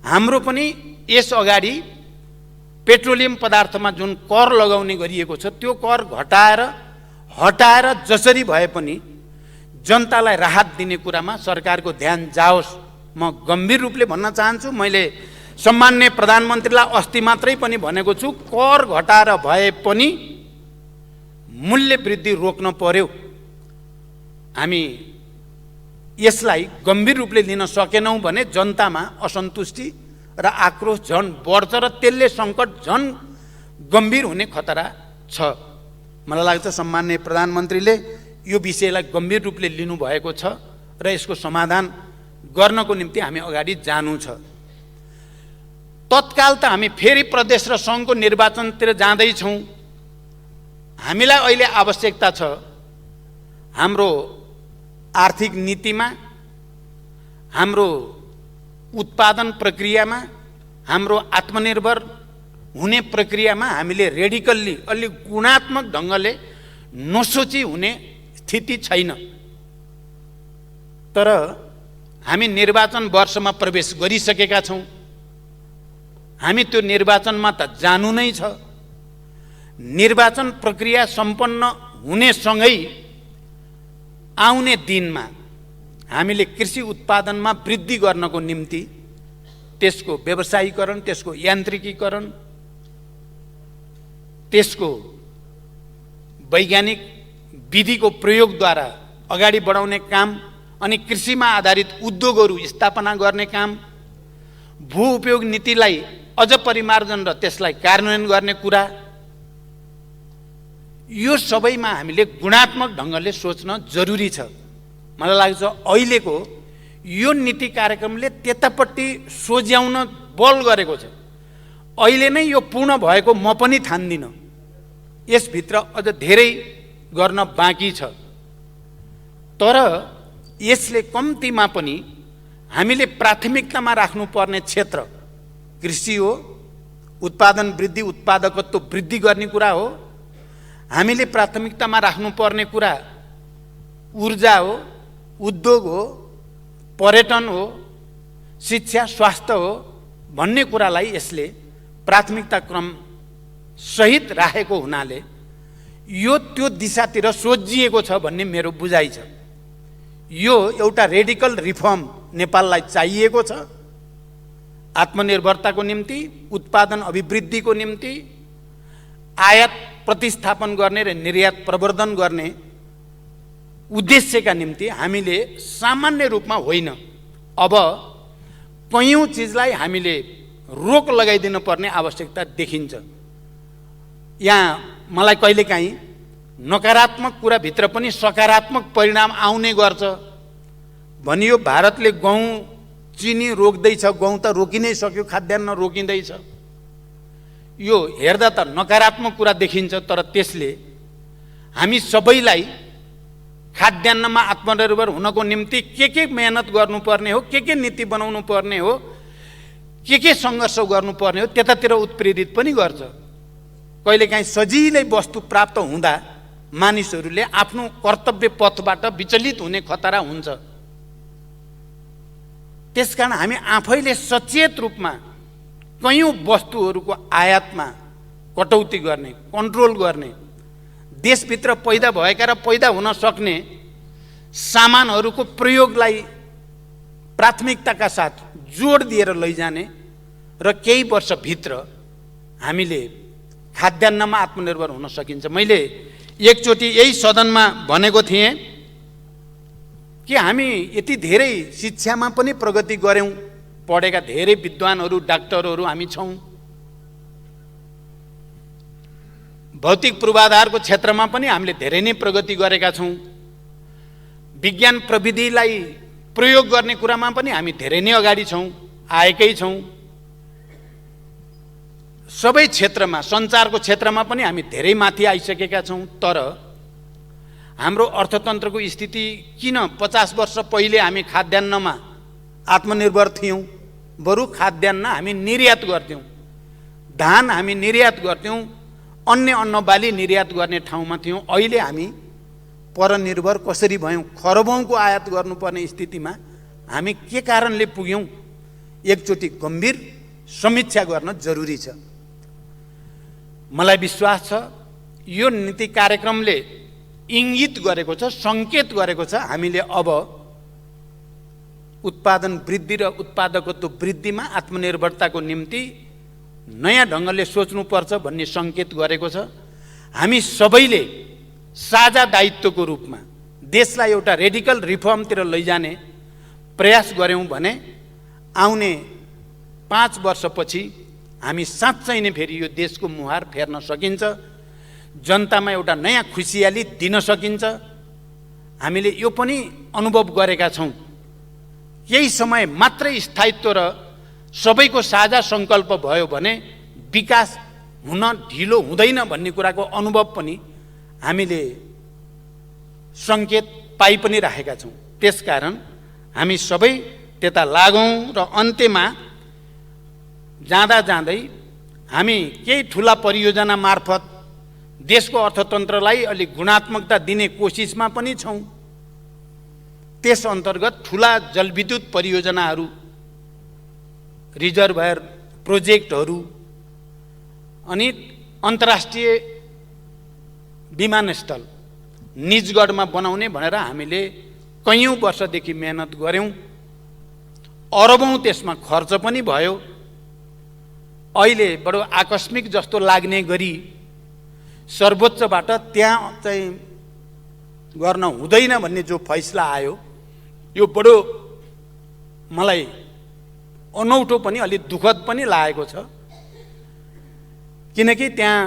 Speaker 1: हाम्रो पनि यस अगाडि पेट्रोलियम पदार्थमा जुन कर लगाउने गरिएको छ त्यो कर हटाएर जसरी भए पनि जनतालाई राहत दिने कुरामा सरकारको ध्यान जाओस्, म गम्भीर रूपले भन्न चाहन्छु। मैले सम्माननीय प्रधानमन्त्रीलाई अस्ति मात्रै पनि भनेको छु, कर घटाएर भए पनि मूल्य वृद्धि रोक्न पर्यो। हामी यसलाई गम्भीर रूपले लिन सकेनौँ भने जनतामा असन्तुष्टि र आक्रोश झन बढ्छ र त्यसले सङ्कट झन गम्भीर हुने खतरा छ। मलाई लाग्छ सम्माननीय प्रधानमन्त्रीले यो विषयलाई गम्भीर रूपले लिनुभएको छ र यसको समाधान गर्नको निम्ति हामी अगाडि जानु छ। तत्काल त हामी फेरि प्रदेश र सङ्घको निर्वाचनतिर जाँदैछौँ। हामीलाई अहिले आवश्यकता छ हाम्रो आर्थिक नीतिमा, हाम्रो उत्पादन प्रक्रियामा, हाम्रो आत्मनिर्भर हुने प्रक्रियामा हामीले रेडिकल्ली, अलि गुणात्मक ढङ्गले नसोची हुने स्थिति छैन। तर हामी निर्वाचन वर्षमा प्रवेश गरिसकेका छौँ। हामी त्यो निर्वाचनमा त जानु नै छ। निर्वाचन प्रक्रिया सम्पन्न हुनेसँगै आउने दिनमा हामीले कृषि उत्पादनमा वृद्धि गर्नको निम्ति त्यसको व्यवसायीकरण, त्यसको यान्त्रिकीकरण, त्यसको वैज्ञानिक विधिको प्रयोगद्वारा अगाडि बढाउने काम अनि कृषिमा आधारित उद्योगहरू स्थापना गर्ने काम, भू उपयोग नीतिलाई अझ परिमार्जन र त्यसलाई कार्यान्वयन गर्ने कुरा, यो सबैमा हामीले गुणात्मक ढङ्गले सोच्न जरुरी छ। मलाई लाग्छ अहिलेको यो नीति कार्यक्रमले त्यतापट्टि सोझ्याउन बल गरेको छ। अहिले नै यो पूर्ण भएको म पनि ठान्दिनँ, यसभित्र अझ धेरै गर्न बाँकी छ। तर यसले कम्तीमा पनि हामीले प्राथमिकतामा राख्नुपर्ने क्षेत्र कृषि हो, उत्पादन वृद्धि, उत्पादकत्व वृद्धि गर्ने कुरा हो। हामीले प्राथमिकतामा राख्नुपर्ने कुरा ऊर्जा हो, उद्योग हो, पर्यटन हो, शिक्षा, स्वास्थ्य हो भन्ने कुरालाई यसले प्राथमिकता क्रम सहित राखेको हुनाले यो त्यो दिशातिर सोझिएको छ भन्ने मेरो बुझाइ छ। यो एउटा रेडिकल रिफर्म नेपाललाई चाहिएको छ, आत्मनिर्भरताको निम्ति, उत्पादन अभिवृद्धिको निम्ति, आयात प्रतिस्थापन गर्ने र निर्यात प्रवर्धन गर्ने उद्देश्यका निम्ति हामीले सामान्य रूपमा होइन, अब कयौं चिजलाई हामीले रोक लगाइदिनु पर्ने आवश्यकता देखिन्छ। यहाँ मलाई कहिलेकाहीँ नकारात्मक कुराभित्र पनि सकारात्मक परिणाम आउने गर्छ भनियो। भारतले गहुँ चिनी रोक्दैछ, गहुँ त रोकि नै सक्यो, खाद्यान्न रोकिँदैछ। यो हेर्दा त नकारात्मक कुरा देखिन्छ, तर त्यसले हामी सबैलाई खाद्यान्नमा आत्मनिर्भर हुनको निम्ति के मेहनत गर्नुपर्ने हो, के नीति बनाउनु पर्ने हो, के सङ्घर्ष गर्नुपर्ने हो त्यतातिर उत्प्रेरित पनि गर्छ। कहिलेकाहीँ सजिलै वस्तु प्राप्त हुँदा मानिसहरूले आफ्नो कर्तव्य पथबाट विचलित हुने खतरा हुन्छ। त्यसकारण हामी आफैले सचेत रूपमा कयौं वस्तुहरूको आयातमा कटौती गर्ने, कन्ट्रोल गर्ने, देशभित्र पैदा भएका र पैदा हुन सक्ने सामानहरूको प्रयोगलाई प्राथमिकताका साथ जोड दिएर लैजाने र केही वर्षभित्र हामीले खाद्यान्नमा आत्मनिर्भर हुन सकिन्छ। मैले एकचोटि यही सदनमा भनेको थिएँ कि हामी यति धेरै शिक्षामा पनि प्रगति गर्यौं, पढेका धेरै विद्वानहरू, डाक्टरहरू हामी छौं, भौतिक पूर्वाधारको क्षेत्रमा पनि हामीले धेरै नै प्रगति गरेका छौं, विज्ञान प्रविधिलाई प्रयोग गर्ने कुरामा पनि हामी धेरै नै अगाडि छौं, आएकै छौं। सबै क्षेत्रमा, सञ्चारको क्षेत्रमा पनि हामी धेरै माथि आइसकेका छौं। तर हाम्रो अर्थतन्त्रको स्थिति किन 50 वर्ष पहिले हामी खाद्यान्नमा आत्मनिर्भर थियौं, बरु खाद्यान्न हामी निर्यात गर्थ्यौं, धान हामी निर्यात गर्थ्यौं, अन्य अन्नबाली निर्यात गर्ने ठाउँमा थियौं। अहिले हामी परनिर्भर कसरी भयौं, खरबौंको आयात गर्नुपर्ने स्थितिमा हामी के कारणले पुग्यौं, एकचोटि गम्भीर समीक्षा गर्न जरुरी छ। मलाई विश्वास छ यो नीति कार्यक्रमले इङ्गित गरेको छ, संकेत गरेको छ हामीले अब उत्पादन वृद्धि र उत्पादकत्व वृद्धिमा आत्मनिर्भरताको निम्ति नयाँ ढङ्गले सोच्नुपर्छ भन्ने संकेत गरेको छ। हामी सबैले साझा दायित्वको रूपमा देशलाई एउटा रेडिकल रिफर्मतिर लैजाने प्रयास गर्यौं भने आउने 5 वर्षपछि हामी साँच्चै नै फेरि यो देशको मुहार फेर्न सकिन्छ, जनतामा एउटा नयाँ खुसियाली दिन सकिन्छ। हामीले यो पनि अनुभव गरेका छौं, केही समय मात्रै स्थायित्व र सबैको साझा सङ्कल्प भयो भने विकास हुन ढिलो हुँदैन भन्ने कुराको अनुभव पनि हामीले सङ्केत पाइ पनि राखेका छौं। त्यसकारण हामी सबै त्यता लागौं र अन्त्यमा जाँदै हामी केही ठूला परियोजना मार्फत देशको अर्थतन्त्रलाई अलिक गुणात्मकता दिने कोसिसमा पनि छौं। त्यस अन्तर्गत ठूला जलविद्युत परियोजनाहरू, रिजर्भयर प्रोजेक्टहरू अनि अन्तर्राष्ट्रिय विमानस्थल निजगढमा बनाउने भनेर हामीले कैयौँ वर्षदेखि मेहनत गऱ्यौँ, अरबौँ त्यसमा खर्च पनि भयो। अहिले बडो आकस्मिक जस्तो लाग्ने गरी सर्वोच्चबाट त्यहाँ चाहिँ गर्न हुँदैन भन्ने जो फैसला आयो, यो बडो मलाई अनौठो पनि अलि दुःखद पनि लागेको छ। किनकि त्यहाँ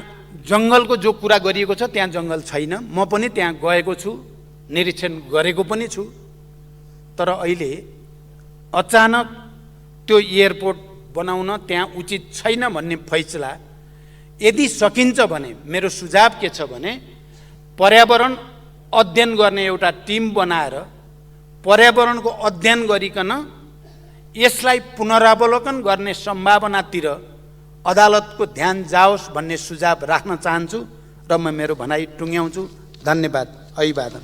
Speaker 1: जङ्गलको जो कुरा गरिएको छ त्यहाँ जङ्गल छैन। म पनि त्यहाँ गएको छु, निरीक्षण गरेको पनि छु। तर अहिले अचानक त्यो एयरपोर्ट बनाउन त्यहाँ उचित छैन भन्ने फैसला यदि सकिन्छ भने, मेरो सुझाव के छ भने पर्यावरण अध्ययन गर्ने एउटा टिम बनाएर पर्यावरणको अध्ययन गरिकन यसलाई पुनरावलोकन गर्ने सम्भावनातिर अदालतको ध्यान जाओस् भन्ने सुझाव राख्न चाहन्छु र म मेरो भनाइ टुङ्ग्याउँछु। धन्यवाद। अभिवादन।